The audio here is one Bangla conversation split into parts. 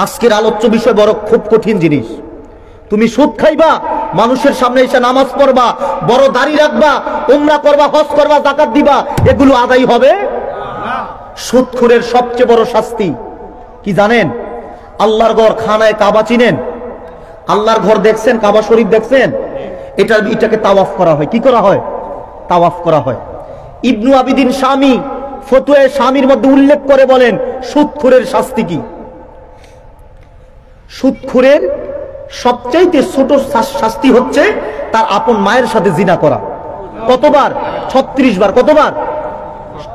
আজকের আলোচ্য বিষয় বড় খুব কঠিন জিনিস। তুমি সুদ খাইবা, মানুষের সামনে এসে নামাজ পড়বা, বড় দাড়ি রাখবা, উমরা করবা, হজ করবা, যাকাত দিবা, এগুলো আদায় হবে না। সুদখোরের সবচেয়ে বড় শাস্তি কি জানেন? আল্লাহর ঘর খানায় কাবা চিনেন? আল্লাহর ঘর দেখছেন? কাবা শরীফ দেখছেন? এটাকে তাওয়াফ করা হয়। কি করা হয়? তাওয়াফ করা হয়। ইবনু আবিদিন শামী ফতোয়া শামীর মধ্যে উল্লেখ করে বলেন সুদখোরের শাস্তি কি। সুদখোরের সবচাইতে ছোট শাস্তি হচ্ছে তার আপন মায়ের সাথে জিনা করা। কতবার? 36 বার। কতবার?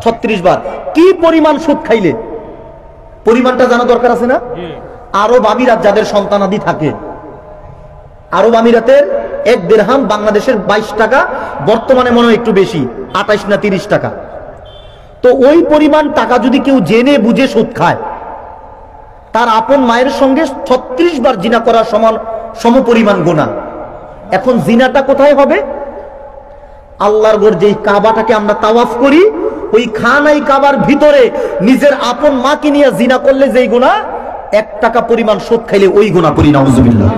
36 বার। কি পরিমাণ সুদ খাইলে? পরিমাণটা জানা দরকার আছে না? আরব আমিরাত যাদের সন্তানাদি থাকে, আরব আমিরাতের 1 দিরহাম বাংলাদেশের 22 টাকা, বর্তমানে মনে হয় একটু বেশি, 28 না 30 টাকা। তো ওই পরিমাণ টাকা যদি কেউ জেনে বুঝে সুদ খায়, তার আপন মায়ের সঙ্গে 36 বার জিনা করার সমপরিমাণ গুনাহ। এখন জিনাটা কোথায় হবে? আল্লাহর ঘর যেই কাবাটাকে আমরা তাওয়াফ করি, ওই খানাই কাবার ভিতরে নিজের আপন মাকে নিয়ে জিনা করলে যেই গুনাহ, 1 টাকা পরিমাণ সুদ খাইলে ওই গুনাহ করি। নাউজুবিল্লাহ।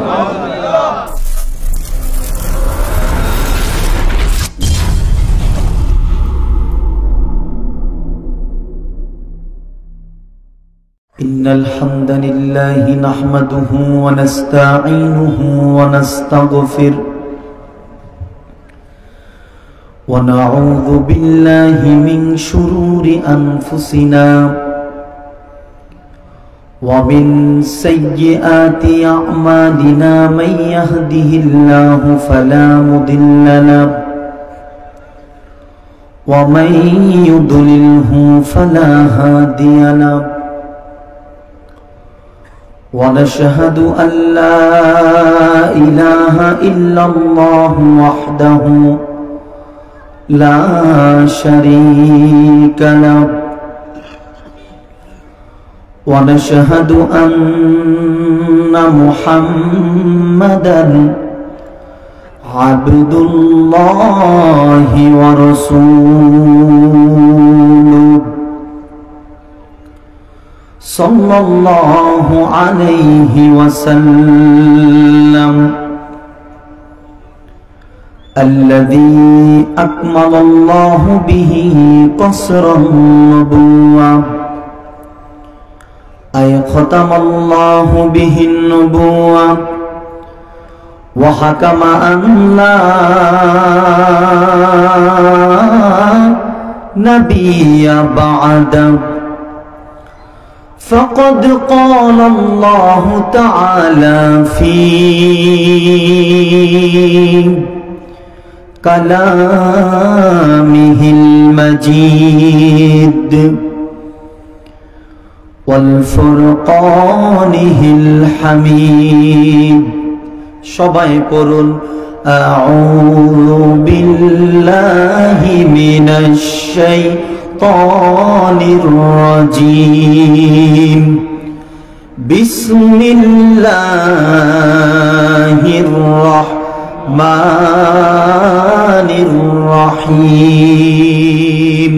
إن الحمد لله نحمده ونستعينه ونستغفره ونعوذ بالله من شرور أنفسنا ومن سيئات أعمالنا من يهده الله فلا مضل له ومن يضلله فلا هادي له ونشهد أن لا إله إلا الله وحده لا شريك له ونشهد أن محمدًا عبد الله ورسوله صلى الله عليه وسلم الذي أكمل الله به قصر النبوة أي ختم الله به النبوة وحكم أن لا نبي بعده فقد قال الله تعالى في كلامه المجيد والفرقانه الحميد সবাই পড়ুন أعوذ بالله من الشيطان الرجيم بسم الله الرحمن الرحيم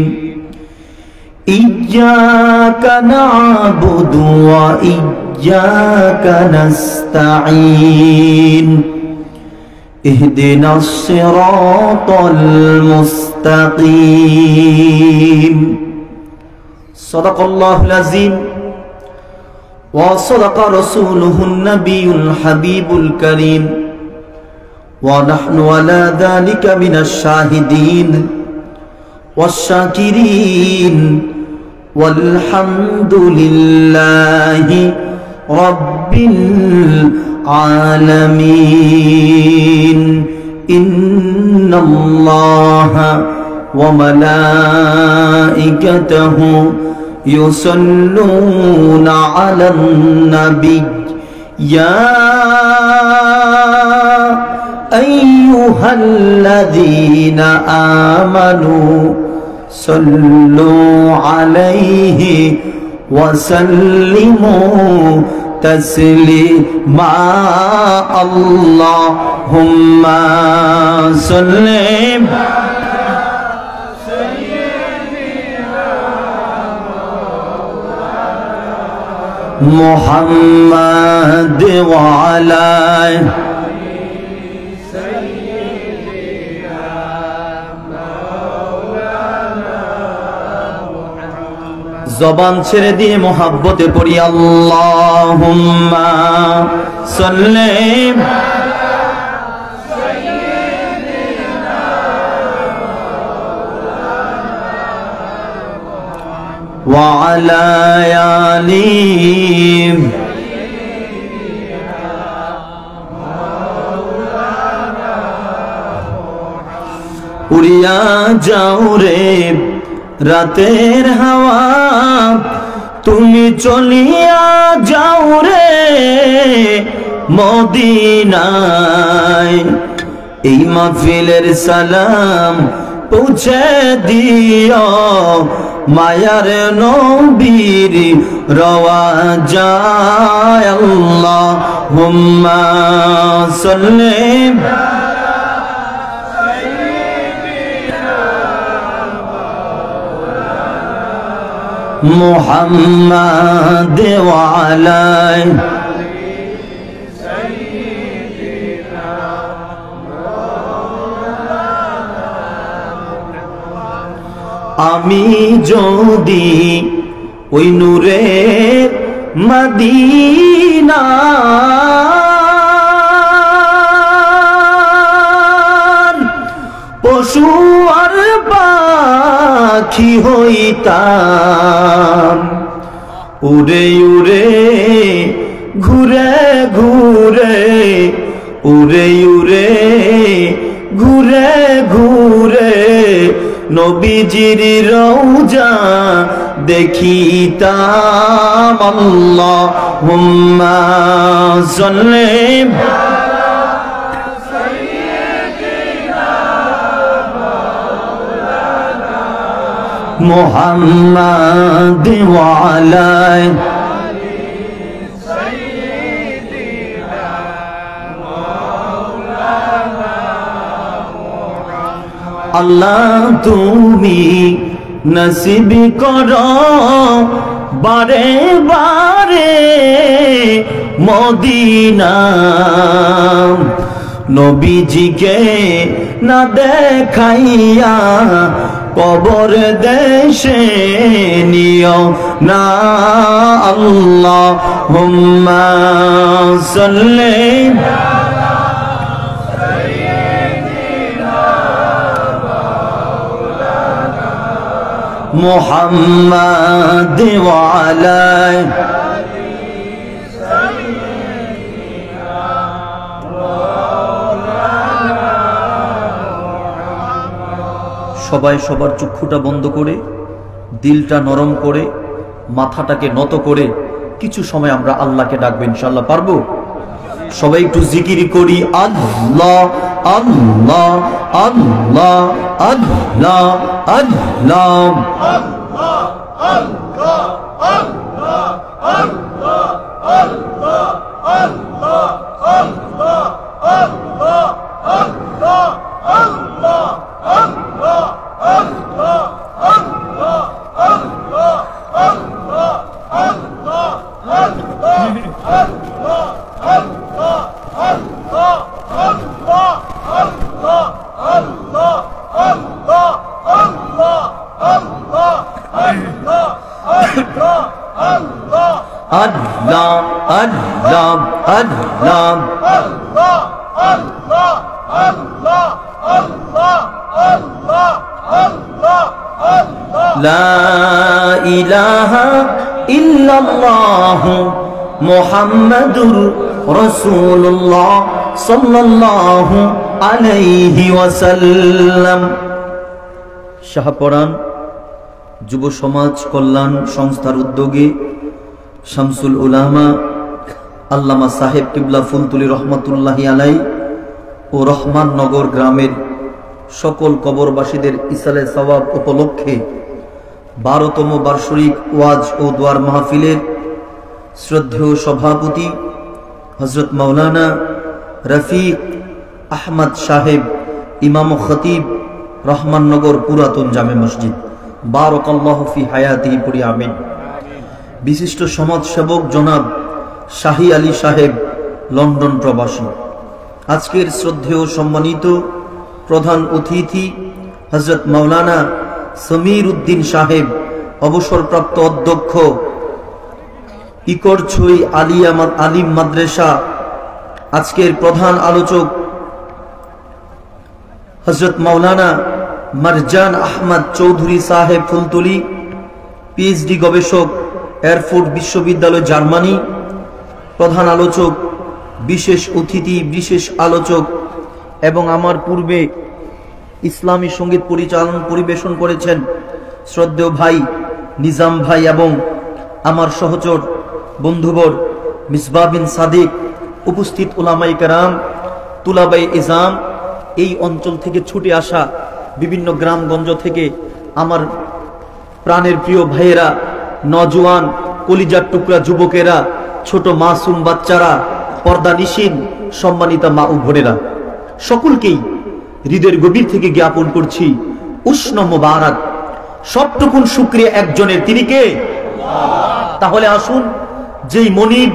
إياك نعبد وإياك نستعين اهدنا الصراط المستقيم صدق الله العظيم وصدق رسوله النبي الحبيب الكريم ونحن على ذلك من الشاهدين والشاكرين والحمد لله رب العالمين إن الله وملائكته يصلون على النبي يا أيها الذين آمنوا صلوا عليه وسلموا تسليما اللهم صل محمد وعلى জবান ছেড়ে দিয়ে মোহাব্বতে পড়ি আল্লাহুম্মা সাল্লি ওয়া আলা আলি উড়িয়া যাও রে রাতের হাওয়া তুমি চলিয়া যাও রে মদিনায় এই মাহফিলের সালাম পৌঁছে দিও মায়ার নবীর রওয়া যায় আল্লাহুম্মা সাল্লি محمد وعلى আমি যদি ওই নূরের মদিনা পশু আর পাখি হইতাম উড়ে উড়ে ঘুরে ঘুরে উড়ে উড়ে ঘুরে ঘুরে নবীজির রওজা দেখিতাম আল্লাহুম্মা সাল্লি محمد وعلى আল্লাহ তুমি নসিব করো বারে বারে মদিনা নবীজিকে না দেখাইয়া কবর দেশে নিও না আল্লাহুম্মা সাল্লি মুহাম্মাদ ওয়া আলা সবাই সবার চক্ষুটা বন্ধ করে দিলটা নরম করে মাথাটাকে নত করে কিছু সময় আমরা আল্লাহকে ডাকবো ইনশাআল্লাহ পারবো সবাই একটু জিকির করি আল্লাহ আল্লাহ আল্লাহ আল্লাহ আল্লাহ লা ইলাহা ইল্লাল্লাহ মুহাম্মাদুর রাসূলুল্লাহ সাল্লাল্লাহু আলাইহি ওয়াসাল্লাম। শাহপরান যুব সমাজ কল্যাণ সংস্থার উদ্যোগে শামসুল উলামা আল্লামা সাহেব কিবলা ফুলতুলি রহমাতুল্লাহি আলাই ও রহমাননগর গ্রামের সকল কবরবাসীদের ইসালে সওয়াব উপলক্ষে 12তম বার্ষিক ওয়াজ ও দোয়ার মাহফিলের শ্রদ্ধেয় সভাপতি হযরত মাওলানা রফিক আহমদ সাহেব ইমাম ও খতিব রহমাননগর পুরাতন জামে মসজিদ বারাকাল্লাহু ফি হায়াতিহি পড়ি আমিন। বিশিষ্ট সমাজসেবক জনাব শাহী আলী সাহেব, লন্ডন প্রবাসী। আজকের শ্রদ্ধেয় সম্মানিত প্রধান অতিথি হযরত মাওলানা সমীর উদ্দিন সাহেব, অবসরপ্রাপ্ত অধ্যক্ষ ইকরছই আলিম মাদ্রাসা। আজকের প্রধান আলোচক হযরত মাওলানা মারজান আহমদ চৌধুরী সাহেব, ফুলতলি, পিএইচডি গবেষক, এয়ারফোর্স বিশ্ববিদ্যালয়, জার্মানি। প্রধান আলোচক, বিশেষ অতিথি, বিশেষ আলোচক এবং আমার পূর্বে ইসলামী সঙ্গীত পরিবেশন করেছেন শ্রদ্ধেয় ভাই নিজাম ভাই এবং আমার সহচর বন্ধুবর মিসবাহ বিন সাদিক, উপস্থিত উলামায়ে কেরাম, তুলাবায়ে ইজাম, এই অঞ্চল থেকে ছুটে আসা বিভিন্ন গ্রামগঞ্জ থেকে আমার প্রাণের প্রিয় ভাইয়েরা, নজওয়ান কলিজার টুকরা যুবকেরা, ছোট মাসুম বাচ্চারা, পর্দানিশীন সম্মানিতা মা ও বোনেরা, সকলকেই হৃদয়ের গভীর থেকে জ্ঞাপন করছি উষ্ণ মোবারক। সবটুকুন শুকরিয়া একজনের, তিনি কে? তাহলে আসুন, যেই মনিব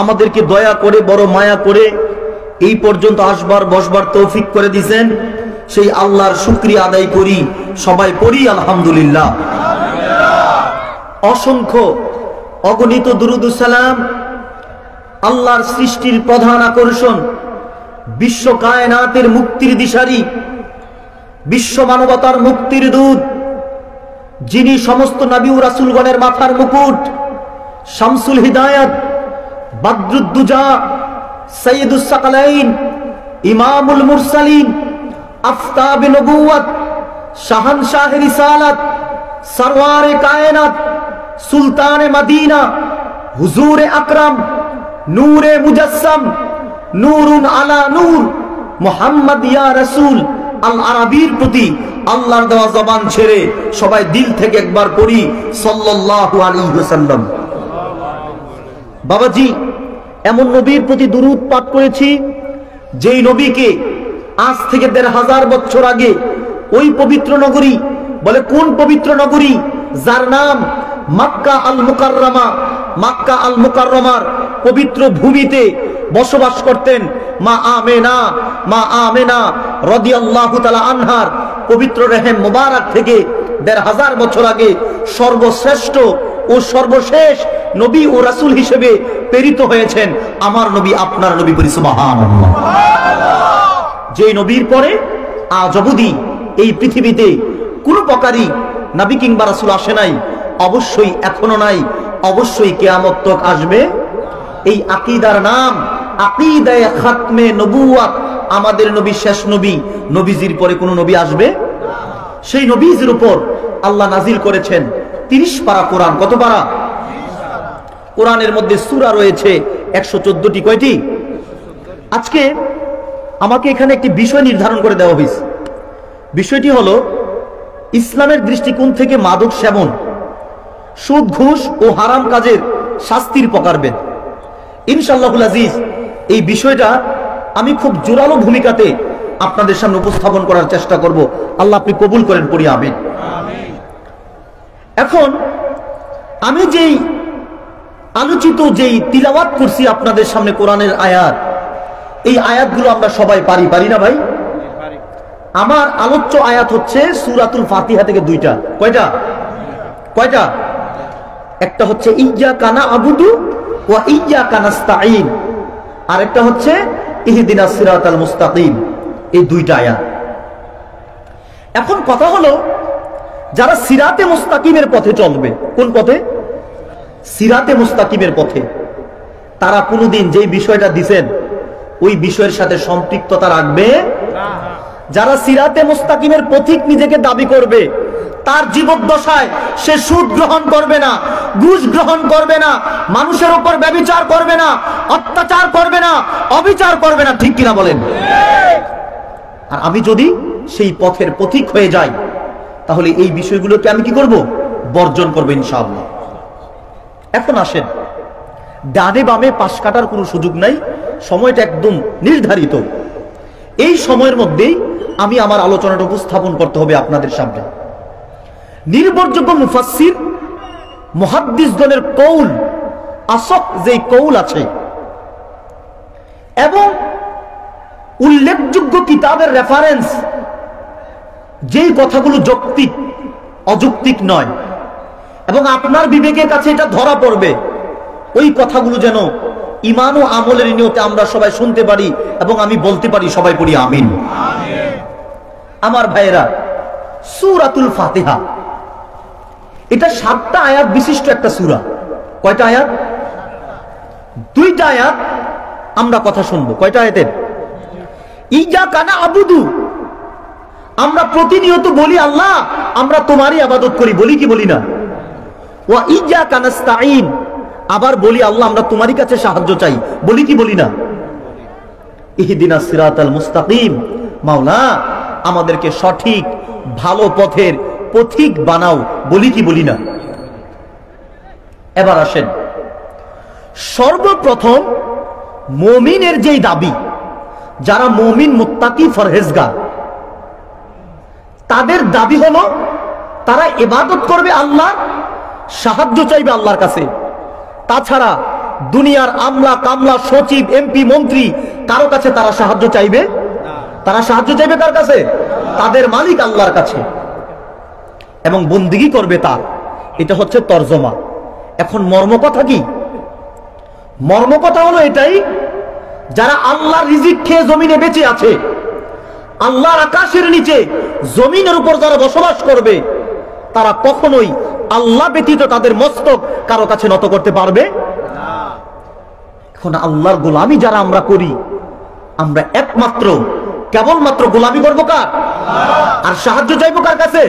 আমাদেরকে দয়া করে, বড় মায়া করে এই পর্যন্ত আসবার বসবার তৌফিক করে দিয়েছেন, সেই আল্লাহর শুকরিয়া আদায় করি। সবাই পড়ি আলহামদুলিল্লাহ। অসংখ্য অগণিত দুরুদ ও সালাম আল্লাহর সৃষ্টির প্রধান আকর্ষণ, বিশ্ব কায়নাতের মুক্তির দিশারি, বিশ্ব মানবতার মুক্তির দূত, যিনি সমস্ত নবী ও রাসূলগণের মাথার মুকুট, শামসুল হিদায়াত, বদরুদ্দুজা, সৈয়দুস সাকালাইন, ইমামুল মুরসালিন, আফতাবে নবুয়ত, শাহানশাহে রিসালাত, সরওয়ারে কায়নাত, সুলতানে মদিনা, হুজুরে আকরাম, নূরে মুজাসসাম, নূরুন আলা নূর, মুহাম্মদ ইয়া রাসূল আল আরাবির প্রতি আল্লাহর দেওয়া জবান ছেড়ে সবাই দিল থেকে একবার পড়ি সাল্লাল্লাহু আলাইহি ওয়াসাল্লাম। বাবাজি, এমন নবীর প্রতি দুরূদ পাঠ করেছি যেই নবীকে আজ থেকে ১৫০০ বছর আগে ওই পবিত্র নগরী, বলে কোন পবিত্র নগরী? যার নাম মক্কা আল মুকাররমা। মক্কা আল মুকাররমার পবিত্র ভূমিতে বসবাস করতেন মা আমেনা রাদিয়াল্লাহু তাআলা আনহার পবিত্র রেহেম মোবারক থেকে ১৫০০ বছর আগে সর্বশ্রেষ্ঠ ও সর্বশেষ নবী ও রাসূল হিসেবে প্রেরিত হয়েছেন আমার নবী, আপনার নবী। বলি সুবহানাল্লাহ। যে নবীর পরে আজ অবধি এই পৃথিবীতে কোন প্রকারই নবী কিংবা রাসূল আসে নাই, অবশ্যই এখনো নাই, অবশ্যই কিয়ামত তক আসবে। এই আকীদার নাম আকীদায়ে খাতমে নবুওয়াত। আমাদের নবী শেষ নবী, নবীজির পরে কোন নবী আসবে? সেই নবীজির উপর আল্লাহ নাজিল করেছেন ৩০ পারা কোরআন। কত পারা? কোরআনের মধ্যে সূরা রয়েছে ১১৪টি। কয়টি? আজকে আমাকে এখানে একটি বিষয় নির্ধারণ করে দেওয়া হয়েছে। বিষয়টি হলো ইসলামের দৃষ্টিকোণ থেকে মাদক সেবন, সুদ, ঘুষ ও হারাম কাজের শাস্তির প্রকারভেদ। ইনশাআল্লাহুল আজিজ এই বিষয়টা আমি খুব জোরালো ভূমিকাতে আপনাদের সামনে উপস্থাপন করার চেষ্টা করব। আল্লাহ আপনি কবুল করেন, পড়ি আমিন। এখন আমি যেই আলোচিত যেই তিলাওয়াত করছি আপনাদের সামনে কোরআনের আয়াত, এই আয়াতগুলো আমরা সবাই পারি না ভাই? আমার আলোচ্য আয়াত হচ্ছে সূরাতুল ফাতিহা থেকে ২টা। কয়টা? একটা হচ্ছে ইয়্যাকা না'বুদু ওয়া ইয়্যাকা নাস্তাঈন, আর একটা হচ্ছে ইহদিনাস সিরাতাল মুস্তাকিম। এই ২টা আয়াত। এখন কথা হলো, যারা সিরাতে মুস্তাকিমের পথে চলবে, কোন পথে? সিরাতে মুস্তাকিমের পথে, তারা কোনোদিন যেই বিষয়টা দিবেন ওই বিষয়ের সাথে সম্পৃক্ততা রাখবে না। যারা সিরাতে মুস্তাকিমের পথিক নিজেকে দাবি করবে, তার জীবদ্দশায় সে সুদ গ্রহণ করবে না, ঘুষ গ্রহণ করবে না, মানুষের উপর ব্যভিচার করবে না, অত্যাচার করবে না, অবিচার করবে না। ঠিক কিনা বলেন? আর আমি যদি সেই পথের পথিক হয়ে যাই, তাহলে এই বিষয়গুলোকে আমি কি করব? বর্জন করব ইনশাআল্লাহ। এখন আসেন, ডানে বামে পাশ কাটার কোনো সুযোগ নাই, সময়টা একদম নির্ধারিত। এই সময়ের মধ্যেই আমি আমার আলোচনাটা উপস্থাপন করতে হবে আপনাদের সামনে। নির্ভরযোগ্য মুফাসসির মুহাদ্দিসগণের কৌল, আসক যে কৌল আছে এবং উল্লেখযোগ্য কিতাবের রেফারেন্স, যেই কথাগুলো যৌক্তিক অযৌক্তিক নয় এবং আপনার বিবেকের কাছে এটা ধরা পড়বে, ওই কথাগুলো যেন ঈমান ও আমলের নিয়তে আমরা সবাই শুনতে পারি এবং আমি বলতে পারি, সবাই পড়ি আমিন। আমার ভাইয়েরা, সূরাতুল ফাতিহা এটা 7টা আয়াত বিশিষ্ট একটা সূরা। কয়টা আয়াত? 2টা আয়াত আমরা কথা শুনবো। কয়টা আয়াতের? ইয়্যাকা না'বুদু, আমরা প্রতিনিয়ত বলি আল্লাহ আমরা তোমারই ইবাদত করি, বলি কি বলি না? ওয়া ইয়্যাকা নাস্তাঈন, আবার বলি আল্লাহ আমরা তোমারই কাছে সাহায্য চাই, বলি কি বলি না? ইহদিনাস সিরাতাল মুস্তাকিম, মাওলা আমাদেরকে সঠিক ভালো পথের পথিক বানাও, বলি কি বলি না? এবার আসেন, সর্বপ্রথম মুমিনের যেই দাবি, যারা মুমিন মুত্তাকি ফরহেজগার, তাদের দাবি হলো তারা ইবাদত করবে আল্লাহ, সাহায্য চাইবে আল্লাহর কাছে। তাছাড়া দুনিয়ার আমলা কামলা সচিব এমপি মন্ত্রী কারো কাছে তারা সাহায্য চাইবে? তারা সাহায্য চাইবে কার কাছে? তাদের মালিক আল্লাহর কাছে, এবং বন্দিগি করবে তার। এটা হচ্ছে তরজমা। এখন মর্মকথা কি? মর্মকথা হলো এটাই, যারা আল্লাহর রিজিক খেয়ে জমিনে বেঁচে আছে, আল্লাহর আকাশের নিচে জমিনের উপর যারা বসবাস করবে, তারা কখনোই আল্লাহ ব্যতীত তাদের মস্তক কারো কাছে নত করতে পারবে না। এখন আল্লাহর গোলামি যারা আমরা করি, আমরা একমাত্র কেবলমাত্র গোলামি করবো কার? আর সাহায্য চাইবো কার কাছে?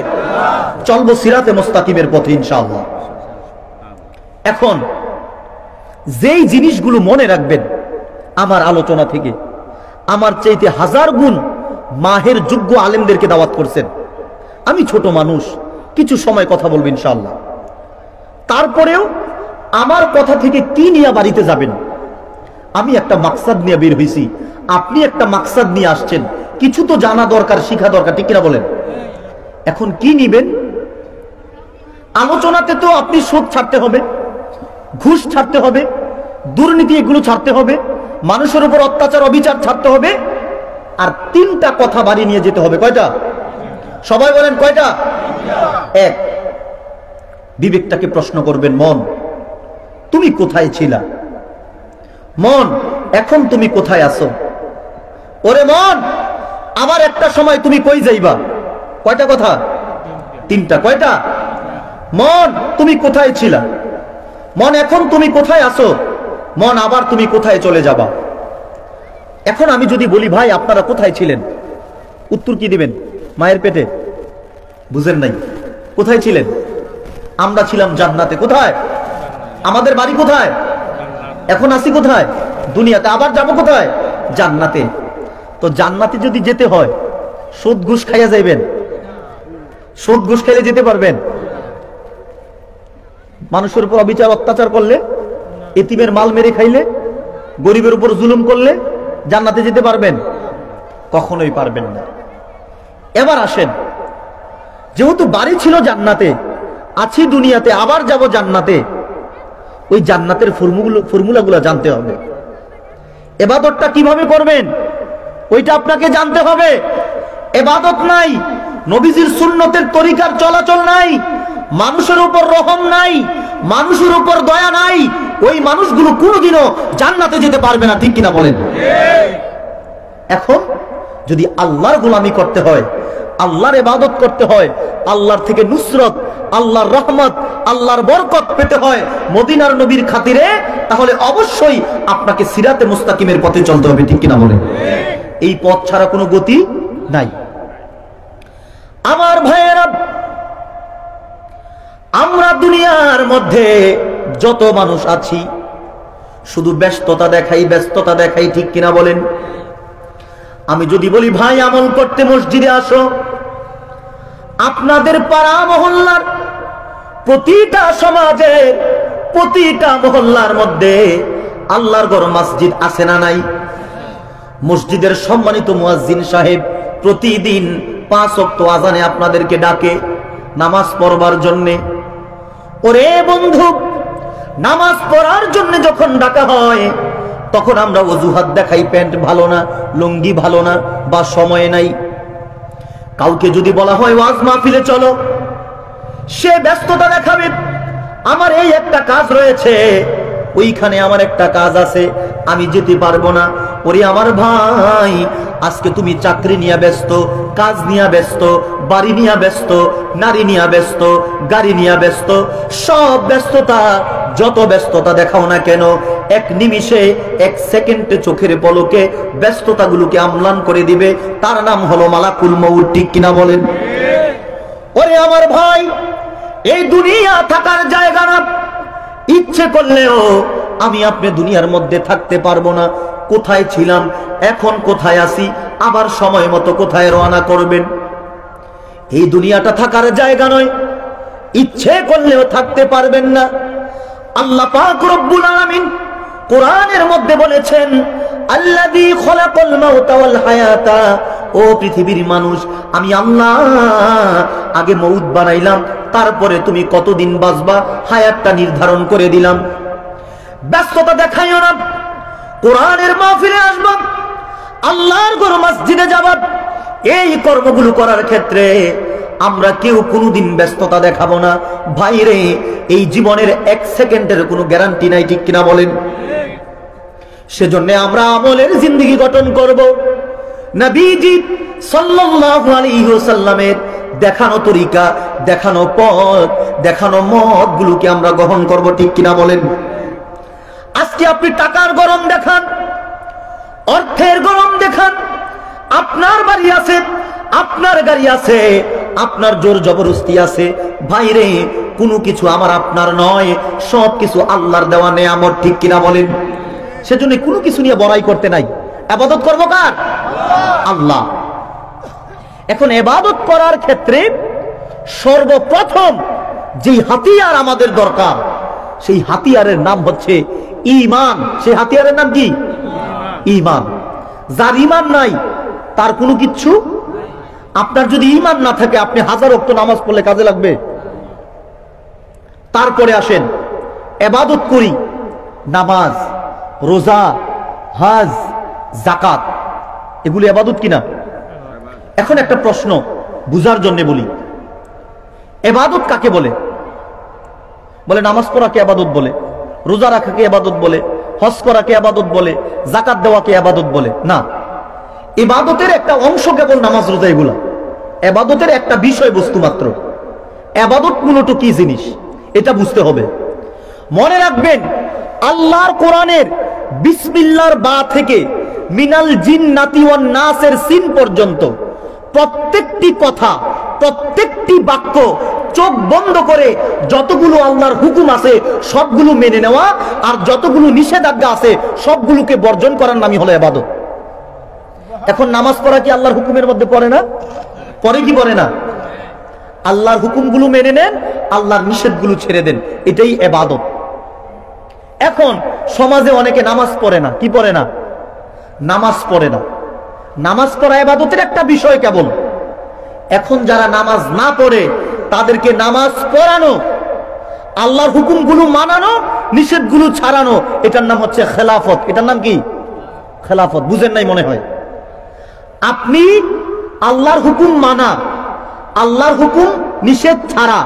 চলবো সিরাতে মুস্তাকিমের পথে ইনশাআল্লাহ। এখন যেই জিনিসগুলো মনে রাখবেন আমার আলোচনা থেকে, আমার চাইতে 1000 গুণ মাহের যোগ্য আলেমদেরকে দাওয়াত করছেন। আমি ছোট মানুষ, কিছু সময় কথা বলবো ইনশাআল্লাহ। তারপরেও আমার কথা থেকে কি নিয়ে বাড়িতে যাবেন? আমি একটা মাকসাদ নিয়ে বের হইছি, আপনি একটা মাকসাদ নিয়ে আসছেন, কিছু তো জানা দরকার, শিখা দরকার, ঠিক কিনা বলেন? এখন কি নিবেন? আলোচনাতে তো আপনি সুদ ছাড়তে হবে, ঘুষ ছাড়তে হবে, দুর্নীতি এগুলো ছাড়তে হবে, মানুষের উপর অত্যাচার অবিচার ছাড়তে হবে, আর 3টা কথা বাড়ি নিয়ে যেতে হবে। কয়টা? সবাই বলেন কয়টা? 1, বিবেকটাকে প্রশ্ন করবেন, মন তুমি কোথায় ছিলা? মন এখন তুমি কোথায় আছো? ওরে মন, আবার একটা সময় তুমি কই যাইবা? কয়টা কথা? 3টা। কয়টা? মন তুমি কোথায় ছিলা? মন এখন তুমি কোথায় আছো? মন আবার তুমি কোথায় চলে যাবা? এখন আমি যদি বলি ভাই আপনারা কোথায় ছিলেন, উত্তর কি দিবেন? মায়ের পেটে? বুঝেন নাই? কোথায় ছিলেন? আমরা ছিলাম জান্নাতে। কোথায়? আমাদের বাড়ি কোথায়? এখন আসি কোথায়? দুনিয়াতে। আবার যাব কোথায়? জান্নাতে। তো জান্নাতে যদি যেতে হয় সুদ ঘুষ খাইয়া যাইবেন? সুদ ঘুষ খাইলে যেতে পারবেন? মানুষের উপর অবিচার অত্যাচার করলে, এতিমের মাল মেরে খাইলে, গরিবের উপর জুলুম করলে জান্নাতে যেতে পারবেন? কখনোই পারবেন না। এবার আসেন, যেহেতু বাড়ি ছিল জান্নাতে, আছি দুনিয়াতে, আবার যাব জান্নাতে, ওই জান্নাতের ফর্মুলাগুলো জানতে হবে। ইবাদতটা কিভাবে করবেন ওইটা আপনাকে জানতে হবে। ইবাদত নাই, নবীজির সুন্নতের তরিকার চলাচল নাই, মানুষের উপর রহম নাই, মানুষের উপর দয়া নাই, ওই মানুষগুলো কোনোদিনও জান্নাতে যেতে পারবে না, ঠিক কিনা বলেন? এখন যদি আল্লাহর গোলামি করতে হয়, আল্লাহর ইবাদত করতে হয়, আল্লাহর থেকে নুসরত, আল্লাহর রহমত, আল্লাহর বরকত পেতে হয় মদিনার নবীর খাতিরে, তাহলে অবশ্যই আপনাকে সিরাতে মুস্তাকিমের পথে চলতে হবে, ঠিক কিনা বলেন? এই পথ ছাড়া কোনো গতি নাই। আমার ভাইয়েরা, আমরা দুনিয়ার মধ্যে যত মানুষ আছি শুধু ব্যস্ততা দেখাই, ঠিক কিনা বলেন? আমি যদি বলি ভাই আমল করতে মসজিদে আসো, আপনাদের পাড়া মহল্লার প্রতিটা সমাজের প্রতিটা মহল্লার মধ্যে আল্লাহর ঘর মসজিদ আছে না নাই? মসজিদের সম্মানিত মুয়াজ্জিন সাহেব প্রতিদিন 5 ওয়াক্ত আযানে আপনাদেরকে ডাকে নামাজ পড়বার জন্যে। ওরে বন্ধু, নামাজ পড়ার জন্য যখন ডাকা হয় তখন আমরা অজুহাত দেখাই, প্যান্ট ভালো না, লুঙ্গি ভালো না, বা সময় নাই। কাউকে যদি বলা হয় ওয়াজ মাহফিলে চলো, সে ব্যস্ততা দেখাবে, আমার এই একটা কাজ রয়েছে, ওইখানে আমার একটা কাজ আছে, আমি যেতে পারবো না। ওরে আমার ভাই, আজকে তুমি চাকরি নিয়ে ব্যস্ত, কাজ নিয়ে ব্যস্ত, বাড়ি নিয়ে ব্যস্ত, নারী নিয়ে ব্যস্ত, গাড়ি নিয়ে ব্যস্ত, সব ব্যস্ততা, যত ব্যস্ততা দেখাও না কেন, এক নিমিষে, এক সেকেন্ডে, চোখের পলকে ব্যস্ততাগুলোকে আমলান করে দিবে। তার নাম হলো মালাকুল মউত। ঠিক কিনা বলেন? ওরে আমার ভাই, এই দুনিয়া থাকার জায়গা না। ইচ্ছে করলেও আমি আপনি দুনিয়ার মধ্যে থাকতে পারবো না। কোথায় ছিলাম, এখন কোথায় আছি, আবার সময় মতো কোথায় রওনা করবেন। এই দুনিয়াটা থাকার জায়গা নয়, ইচ্ছে করলেও থাকতে পারবেন না। আল্লাহ পাক রব্বুল আলামিন কোরআনের মধ্যে বলেছেন, আল্লাযী খলাকাল মাউতা ওয়াল হায়াতা, ও পৃথিবীর মানুষ, আমি আল্লাহ আগে মউত বানাইলাম, তারপরে তুমি কতদিন বাঁচবা হায়াতটা নির্ধারণ করে দিলাম। ব্যস্ততা দেখাইও না, কোরআনের মাহফিলে আসবা, আল্লাহর ঘর মসজিদে যাবা, এই কর্মগুলো করার ক্ষেত্রে আমরা কেউ কোনোদিন ব্যস্ততা দেখাবো না। ভাইরে, এই জীবনের এক সেকেন্ডের কোনো গ্যারান্টি নাই। ঠিক কিনা বলেন? সেজন্য আমরা আমলের জিন্দেগি গঠন করব। নবীজি সাল্লাল্লাহু আলাইহি ওয়াসাল্লামের দেখানো তরিকা, দেখানো পথ, দেখানো মতগুলোকে আমরা গ্রহণ করব। ঠিক কিনা বলেন? আজকে আপনি টাকার গরম দেখান, অর্থের গরম দেখান, আপনার বাড়ি আছে, আপনার গাড়ি আছে, আপনার জোর জবরদস্তি আছে, ভাইরে, কোনো কিছু আমার আপনার নয়, সব কিছু আল্লাহর দেওয়া নেয়ামত। ঠিক কিনা বলেন? সেজন্য কোনো কিছু নিয়ে বড়াই করতে নাই। ইবাদত করব কার? আল্লাহ। এখন ইবাদত করার ক্ষেত্রে সর্বপ্রথম যেই হাতিয়ার আমাদের দরকার, সেই হাতিয়ারের নাম হচ্ছে ঈমান। সেই হাতিয়ারের নাম কি? ঈমান। যার ঈমান নাই তার কোনো কিচ্ছু। আপনার যদি ঈমান না থাকে, আপনি হাজার ওয়াক্ত নামাজ পড়লে কাজে লাগবে? তারপরে আসেন, ইবাদত করি, নামাজ, রোজা, হজ, যাকাত, এগুলি ইবাদত কিনা? এখন একটা প্রশ্ন বুঝার জন্য বলি, ইবাদত কাকে বলে? বলে নামাজ পড়াকে ইবাদত বলে, রোজা রাখাকে ইবাদত বলে, হজ করাকে ইবাদত বলে, যাকাত দেওয়াকে ইবাদত বলে। না, ইবাদতের একটা অংশ কেবল নামাজ, রোজা, এগুলা ইবাদতের একটা বিষয়বস্তু মাত্র। ইবাদত মূলত কি জিনিস এটা বুঝতে হবে। মনে রাখবেন, আল্লাহর কোরআনের বিসমিল্লাহর বা থেকে মিনাল জিন্নাতি ওয়ান নাসের সিন পর্যন্ত প্রত্যেকটি কথা, প্রত্যেকটি বাক্য চোখ বন্ধ করে যতগুলো আল্লাহর হুকুম আছে সবগুলো মেনে নেওয়া, আর যতগুলো নিষেধাজ্ঞা আছে সবগুলোকে বর্জন করার নামই হলো ইবাদত। এখন নামাজ পড়া কি আল্লাহর হুকুমের মধ্যে পড়ে না? পড়ে কি পড়ে না? আল্লাহর হুকুমগুলো মেনে নেন, আল্লাহর নিষেধগুলো ছেড়ে দেন, এটাই ইবাদত। এখন সমাজে অনেকে নামাজ পড়ে না। কি পড়ে না? নামাজ পড়ে না। নামাজ পড়া ইবাদতের একটা বিষয় কেবল। এখন যারা নামাজ না পড়ে তাদেরকে নামাজ পড়ানো, আল্লাহর হুকুমগুলো মানানো, নিষেধগুলো ছাড়ানো, এটার নাম হচ্ছে খেলাফত। এটার নাম কি? খেলাফত। বুঝেন নাই মনে হয়? আপনি আল্লাহর হুকুম মানা, আল্লাহর হুকুম নিষেধ ছাড়া,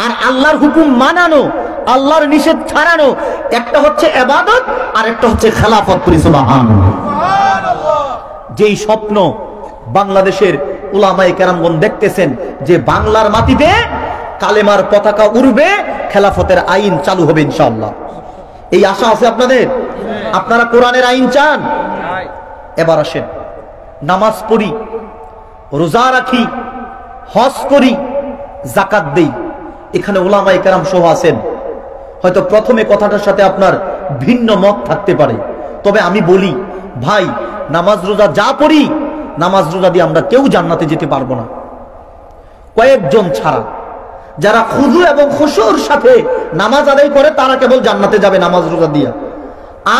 আর আল্লাহর হুকুম মানানো, আল্লাহর নিষেধ ছাড়ানো, একটা হচ্ছে ইবাদত আর একটা হচ্ছে খেলাফত। সুবহানাল্লাহ। যেই স্বপ্ন বাংলাদেশের উলামায়ে কেরামগণ দেখতেছেন যে বাংলার মাটিতে কালেমার পতাকা উড়বে, খেলাফতের আইন চালু হবে ইনশাআল্লাহ, এই আশা আছে আপনাদের? আপনারা কোরআনের আইন চান? এবার আসেন, নামাজ পড়ি, রোজা রাখি, হজ করি, যাকাত দেই, এখানে উলামায়ে কেরাম সহ আছেন। হয়তো প্রথমে কথাটার সাথে আপনার ভিন্ন মত থাকতে পারে, তবে আমি বলি ভাই, নামাজ রোজা যা পড়ি, নামাজ রোজা দিয়ে আমরা কেউ জান্নাতে যেতে পারবো না, কয়েকজন ছাড়া। যারা খুজু এবং খুশুর সাথে নামাজ আদায় করে তারা কেবল জান্নাতে যাবে নামাজ রোজা দিয়া।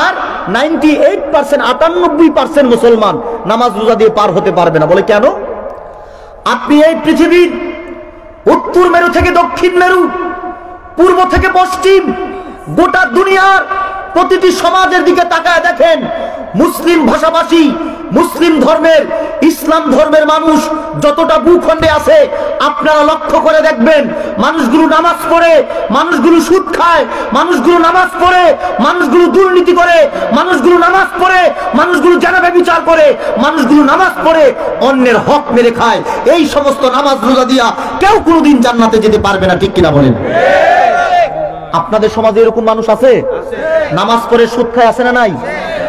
আর 98%, 98% মুসলমান নামাজ রোজা দিয়ে পার হতে পারবে না। বলে কেন? আপনি এই পৃথিবীর উত্তর মেরু থেকে দক্ষিণ মেরু পূর্ব থেকে পশ্চিম গোটা দুনিয়ার প্রতিটি সমাজের দিকে তাকায় দেখেন, মুসলিম ভাষাভাষী, মুসলিম ধর্মের, ইসলাম ধর্মের মানুষ যতটা ভূখণ্ডে আছে, আপনারা লক্ষ্য করে দেখবেন মানুষগুলো নামাজ পড়ে, মানুষগুলো সুদ খায়, মানুষগুলো নামাজ পড়ে, মানুষগুলো দুর্নীতি করে, মানুষগুলো নামাজ পড়ে, মানুষগুলো জানাবে বিচার করে, মানুষগুলো নামাজ পড়ে অন্যের হক মেরে খায়। এই সমস্ত নামাজ রোজা দিয়া কেউ কোনোদিন জান্নাতে যেতে পারবে না, ঠিক কিনা বলেন? আপনাদের সমাজে এরকম মানুষ আছে? নামাজ পড়ে সুদ খায়, আছে না নাই?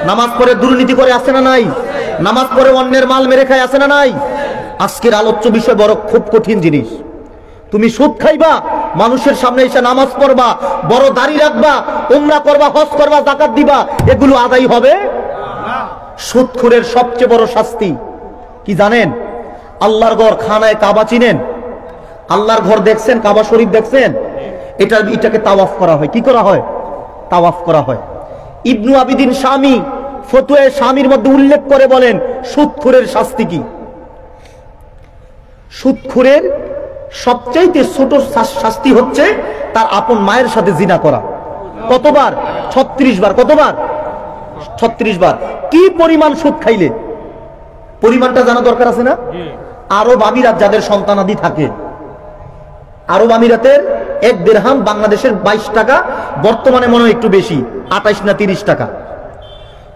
নামাজ পড়ে দুর্নীতি করে, আছে না নাই? নামাজ পড়ে অন্যের মাল মেরে খায়, আছে না নাই? আজকের আলোচ্য বিষয় বড় খুব কঠিন জিনিস। তুমি সুদ খাইবা, মানুষের সামনে এসে নামাজ পড়বা, বড় দাড়ি রাখবা, উমরা করবা, হজ করবা, যাকাত দিবা, এগুলো আদায় হবে? সুদখোরের সবচেয়ে বড় শাস্তি কি জানেন? আল্লাহর ঘর, খানায় কাবা চিনেন? আল্লাহর ঘর দেখছেন? কাবা শরীফ দেখছেন? এটাকে তাওয়াফ করা হয়। কি করা হয়? তাওয়াফ করা হয়। ইবনু আবিদিন শামী ফতোয়ায়ে শামীর মধ্যে উল্লেখ করে বলেন, সুদখোরের শাস্তি কি? সুদখোরের সবচাইতে ছোট শাস্তি হচ্ছে তার আপন মায়ের সাথে জিনা করা। কতবার? 36 বার। কতবার? 36 বার। কি পরিমাণ সুদ খাইলে? পরিমাণটা জানা দরকার আছে না? আরব আমিরাত যাদের সন্তানাদি থাকে, আরব আমিরাতের 1 দিরহাম বাংলাদেশের 22 টাকা, বর্তমানে মনে হয় একটু বেশি, 28 না 30 টাকা।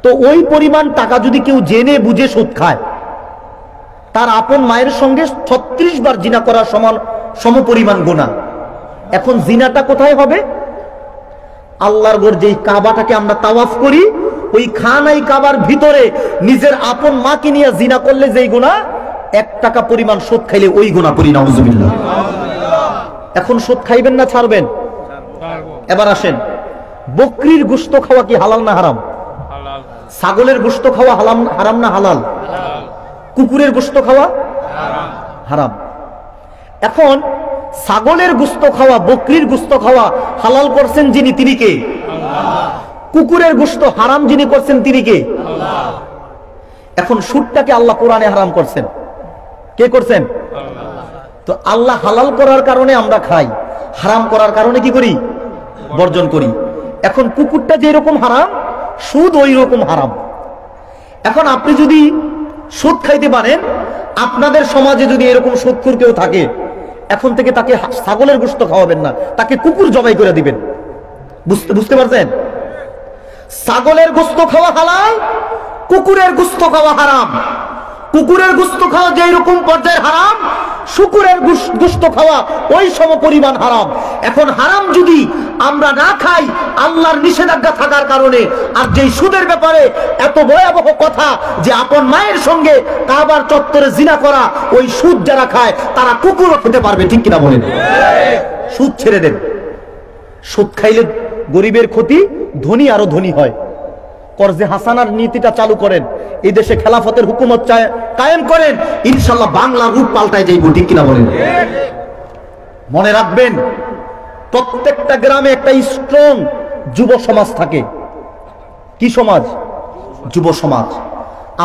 তো ওই পরিমাণ টাকা যদি কেউ জেনে বুঝে সুদ খায়, তার আপন মায়ের সঙ্গে 36 বার জিনা করার সমপরিমাণ গুনাহ। এখন জিনাটা কোথায় হবে? আল্লাহর ঘর, যেই কাবাটাকে আমরা তাওয়াফ করি, ওই খানাই কাবার ভিতরে নিজের আপন মাকে নিয়ে জিনা করলে যেই গুনাহ, 1 টাকা পরিমাণ সুদ খাইলে ওই গুনাহ করি, নাউজুবিল্লাহ। এখন সুদ খাইবেন না ছাড়বেন? এবার আসেন, বকরির গোশত খাওয়া কি হালাল না হারাম? ছাগলের গোশত খাওয়া হারাম না হালাল? কুকুরের গোশত খাওয়া হারাম। এখন ছাগলের গোশত খাওয়া, বকরির গোশত খাওয়া হালাল করছেন যিনি, তিনি কে? কুকুরের গোশত হারাম যিনি করছেন, তিনি কে? এখন সুদটাকে আল্লাহ কোরআনে হারাম করছেন। কে করছেন? তো আল্লাহ হালাল করার কারণে আমরা খাই, হারাম করার কারণে কি করি? বর্জন করি। এখন কুকুরটা যে রকম হারাম, সুদ ওই রকম হারাম। এখন আপনি যদি সুদ খাইতে পারেন, আপনাদের সমাজে যদি এরকম সুদখোর কেউ থাকে, এখন থেকে তাকে ছাগলের গোশত খাওয়াবেন না, তাকে কুকুর জবাই করে দিবেন। বুঝতে পারছেন? ছাগলের গোশত খাওয়া হালাল, কুকুরের গোশত খাওয়া হারাম। কুকুরের গোশত খাওয়া যেই রকম পর্যায়ের হারাম, শুকুরের গোশত খাওয়া ওই সমপরিমাণ হারাম। এখন হারাম যদি আমরা না খাই আল্লাহর নিষেধাজ্ঞা থাকার কারণে, আর যেই সুদের ব্যাপারে এত ভয়াবহ কথা যে আপন মায়ের সঙ্গে কাবার চত্বরে জিনা করা, ওই সুদ যারা খায় তারা কুকুরও খেতে পারবে, ঠিক কিনা বলেন? সুদ ছেড়ে দেন। সুদ খাইলে গরিবের ক্ষতি, ধনী আরো ধনী হয়। কর্জে হাসানার নীতিটা চালু করেন, এই দেশে খেলাফতের হুকুমত কায়েম করেন, ইনশাআল্লাহ বাংলার রূপ পাল্টায় যাইব, ঠিক কিনা বলেন? মনে রাখবেন, প্রত্যেকটা গ্রামে একটা স্ট্রং যুব সমাজ থাকে। কি সমাজ? যুব সমাজ।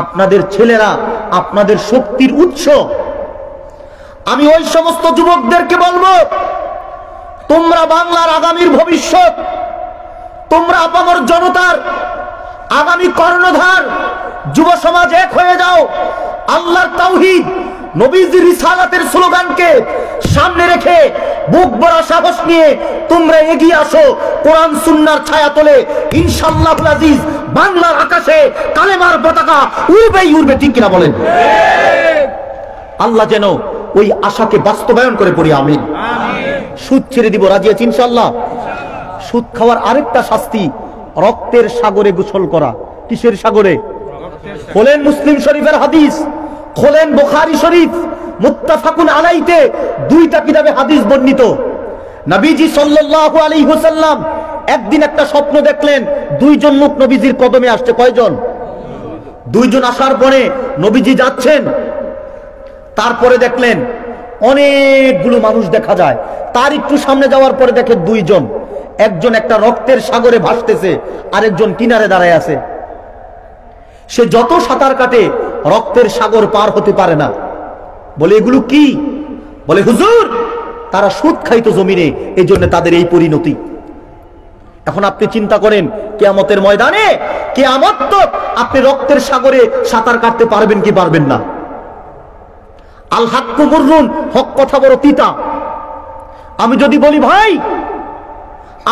আপনাদের ছেলেরা আপনাদের শক্তির উৎস। আমি ওই সমস্ত যুবকদেরকে বলবো, তোমরা বাংলার আগামীর ভবিষ্যৎ, তোমরা আপামর জনতার আগামী কর্ণধার। যুব সমাজ এক হয়ে যাও, আল্লাহর তাওহীদ, নবীজির রিসালাতের স্লোগানকে সামনে রেখে বুক ভরা সাহস নিয়ে তোমরা এগিয়ে আসো। কোরআন সুন্নাহর ছায়া তলে ইনশাআল্লাহুল আজিজ বাংলার আকাশে কালেমার পতাকা উড়বেই উড়বে, ঠিক কিনা বলেন? আল্লাহ যেন ওই আশাকে বাস্তবায়ন করে পড়ি, আমিন। সুদ ছেড়ে দিব, রাজি আছি ইনশাআল্লাহ? সুদ খাওয়ার আরেকটা শাস্তি, রক্তের সাগরে গোসল করা। কিসের সাগরে? খোলেন মুসলিম শরীফের হাদিস, খোলেন বুখারী শরীফ, মুত্তাফাকুন আলাইহিতে 2টা কিতাবে হাদিস বর্ণিত। নবীজি সাল্লাল্লাহু আলাইহি ওয়াসাল্লাম একদিন একটা স্বপ্ন দেখলেন, 2 জন লোক নবীজির কদমে আসছে। কয়জন? 2 জন। আসার পরে নবীজি যাচ্ছেন, তারপরে দেখলেন অনেকগুলো মানুষ দেখা যায়। তার একটু সামনে যাওয়ার পরে দেখে 2 জন, একজন একটা রক্তের সাগরে ভাসতেছে, আরেকজন কিনারে দাঁড়ায় আছে। সে যত সাঁতার কাটে রক্তের সাগর পার হতে পারে না। বলে এগুলো কি? বলে হুজুর, তারা সুদ খাইতো জমিনে, এই জন্য তাদের এই পরিণতি। এখন আপনি চিন্তা করেন কিয়ামতের ময়দানে, কিয়ামত তো আপনি রক্তের সাগরে সাঁতার কাটতে পারবেন কি পারবেন না? আল হাক্কু মুররুন, হক কথা বড় তিতা। আমি যদি বলি ভাই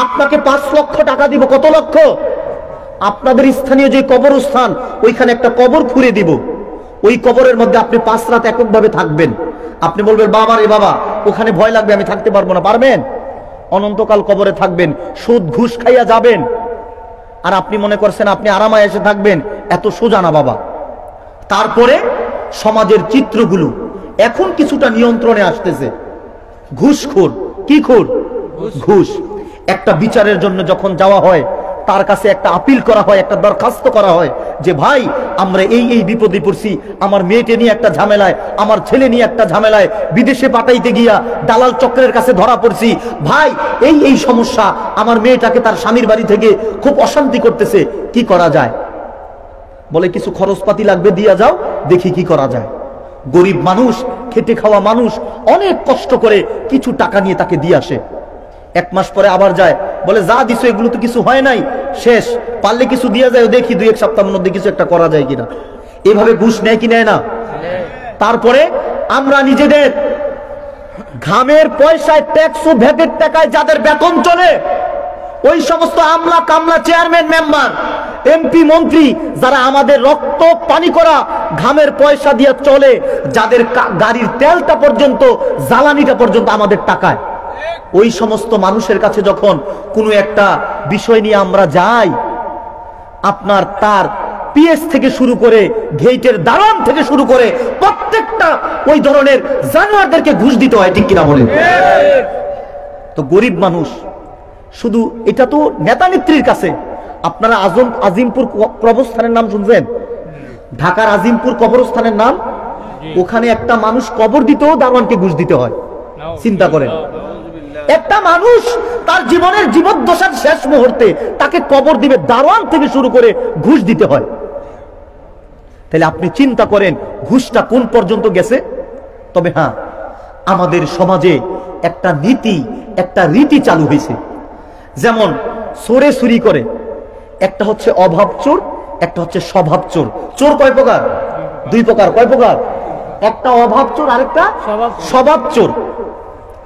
আপনাকে 5 লক্ষ টাকা দিব, কত লক্ষ? আপনাদের স্থানীয় যে কবরস্থান ওইখানে একটা কবর খুঁড়ে দিব, ওই কবরের মধ্যে আপনি 5 রাত এককভাবে থাকবেন। আপনি বলবেন বাবা রে বাবা ওখানে ভয় লাগবে, আমি থাকতে পারবো না। পারবেন? অনন্তকাল কবরে থাকবেন, সুদ ঘুষ খাইয়া যাবেন, আর আপনি মনে করছেন আপনি আরামায় এসে থাকবেন। এত সোজা না বাবা। তারপরে সমাজের চিত্রগুলো এখন কিছুটা নিয়ন্ত্রণে আসতেছে। ঘুষখোর, কি খোর? ঘুষ। একটা বিচারের জন্য যখন যাওয়া হয়, তার কাছে একটা আপিল করা হয়, একটা দরখাস্ত করা হয় যে ভাই আমরা এই এই বিপদে পড়ছি, আমার মেয়েকে নিয়ে একটা ঝামেলায়, আমার ছেলে নিয়ে একটা ঝামেলায়, বিদেশে পাঠাইতে গিয়া দালাল চক্রের কাছে ধরা পড়ছি, ভাই এই এই সমস্যা, আমার মেয়েটাকে তার স্বামীর বাড়ি থেকে খুব অশান্তি করতেছে, কি করা যায়? বলে কিছু খরচপাতি লাগবে, দিয়া যাও, দেখি কি করা যায়। গরিব মানুষ, খেটে খাওয়া মানুষ অনেক কষ্ট করে কিছু টাকা নিয়ে তাকে দিয়ে আসে। 1 মাস পরে আবার যায়, বলে যা দিছো এগুলো তো কিছু হয় নাই, শেষ, পারলে কিছু দিয়ে যায়, দেখি 2-1 সপ্তাহের মধ্যে কিছু একটা করা যায় কিনা। এভাবে ঘুষ নেয় কি নেয় না? তারপরে আমরা নিজেদের ঘামের পয়সায়, ট্যাক্স ও ভ্যাটের টাকায় যাদের বেতন চলে, ওই সমস্ত আমলা কামলা, চেয়ারম্যান, মেম্বার, এমপি, মন্ত্রী, যারা আমাদের রক্ত পানি করা ঘামের পয়সা দিয়ে চলে, যাদের গাড়ির তেলটা পর্যন্ত, জ্বালানিটা পর্যন্ত আমাদের টাকায়, ওই সমস্ত মানুষের কাছে যখন কোনো একটা বিষয় নিয়ে আমরা যাই, আপনার তার পিএস থেকে শুরু করে, গেটের দারোয়ান থেকে শুরু করে প্রত্যেকটা ওই ধরনের জানোয়ারদেরকে ঘুষ দিতে হয়, ঠিক কিনা বলেন? তো গরিব মানুষ শুধু, এটা তো নেতা নেত্রীর কাছে। আপনারা আজিমপুর কবরস্থানের নাম শুনছেন? ঢাকার আজিমপুর কবরস্থানের নাম, ওখানে একটা মানুষ কবর দিতেও দারোয়ানকে ঘুষ দিতে হয়। চিন্তা করেন, একটা মানুষ তার জীবনের জীবদ্দশার শেষ মুহূর্তে তাকে কবর দিবে, দারোয়ান থেকে শুরু করে ঘুষ দিতে হয়। তাহলে আপনি চিন্তা করেন ঘুষটা কোন পর্যন্ত গেছে। তবে হ্যাঁ, আমাদের সমাজে একটা নীতি, একটা রীতি চালু হয়েছে। যেমন চোরে চুরি করে, একটা হচ্ছে অভাব চোর, একটা হচ্ছে স্বভাব চোর। চোর কয় প্রকার? 2 প্রকার। কয় প্রকার? একটা অভাব চোর, আরেকটা স্বভাব চোর।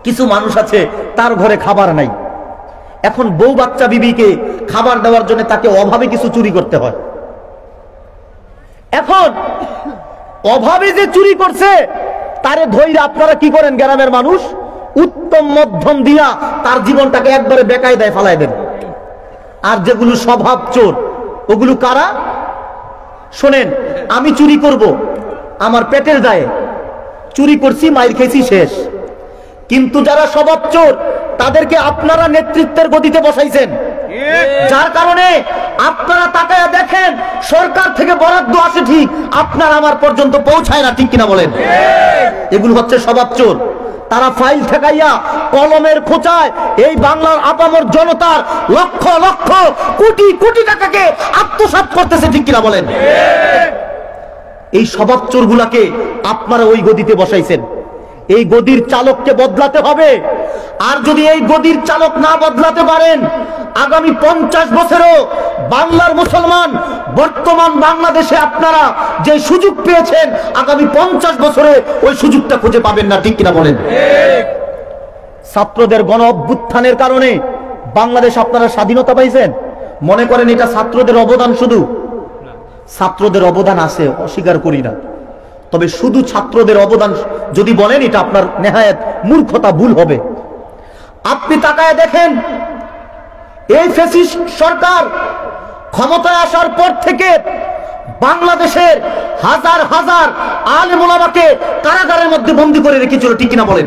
কিছু মানুষ আছে তার ঘরে খাবার নাই, এখন বউ বাচ্চা বিবিকে খাবার দেওয়ার জন্য তাকে অভাবে কিছু চুরি করতে হয়। এখন অভাবে যে চুরি করছে তারে ধৈর্য আপনারা কি করেন? গ্রামের মানুষ উত্তম মধ্যম দিয়া তার জীবনটাকে একবারে বেকায়দায় ফেলায় দেন। আর যেগুলো স্বভাব চোর, ওগুলো কারা? শোনেন, আমি চুরি করব আমার পেটের দায়ে, চুরি করছি, মাইর খেয়েছি, শেষ। কিন্তু যারা স্বভাব চোর তাদেরকে আপনারা নেতৃত্বের গদিতে বসাইছেন, যার কারণে আপনারা তাকায়া দেখেন সরকার থেকে বরাদ্দ আসে ঠিক, আপনার আমার পর্যন্ত পৌঁছায় না, ঠিক কিনা বলেন? এগুলো হচ্ছে স্বভাব চোর। তারা ফাইল ঠেকাইয়া কলমের খোঁচায় এই বাংলার আপামর জনতার লক্ষ লক্ষ কোটি কোটি টাকাকে আত্মসাৎ করতেছে, ঠিক কিনা বলেন? এই স্বভাব চোরগুলাকে আপনারা ওই গদিতে বসাইছেন। এই গদির চালককে বদলাতে হবে। আর যদি এই গদির চালক না বদলাতে পারেন, আগামী 50 বছরেও বাংলার মুসলমান, বর্তমান বাংলাদেশে আপনারা যে সুযোগ পেয়েছেন, আগামী 50 বছরে ওই সুযোগটা খুঁজে পাবেন না, ঠিক কিনা বলেন? ছাত্রদের গণ অভ্যুত্থানের কারণে বাংলাদেশ আপনারা স্বাধীনতা পাইছেন। মনে করেন এটা ছাত্রদের অবদান? শুধু ছাত্রদের অবদান আছে, অস্বীকার করি না। তবে শুধু ছাত্রদের অবদান যদি বলেন, এটা আপনার নেহায়েত মূর্খতা, ভুল হবে। আপনি তাকায় দেখেন, এই ফ্যাসিস্ট সরকার ক্ষমতায় আসার পর থেকে বাংলাদেশের হাজার হাজার আলেম ওলামাকে কারাগারের মধ্যে বন্দী করে রেখেছিল, ঠিক কিনা বলেন?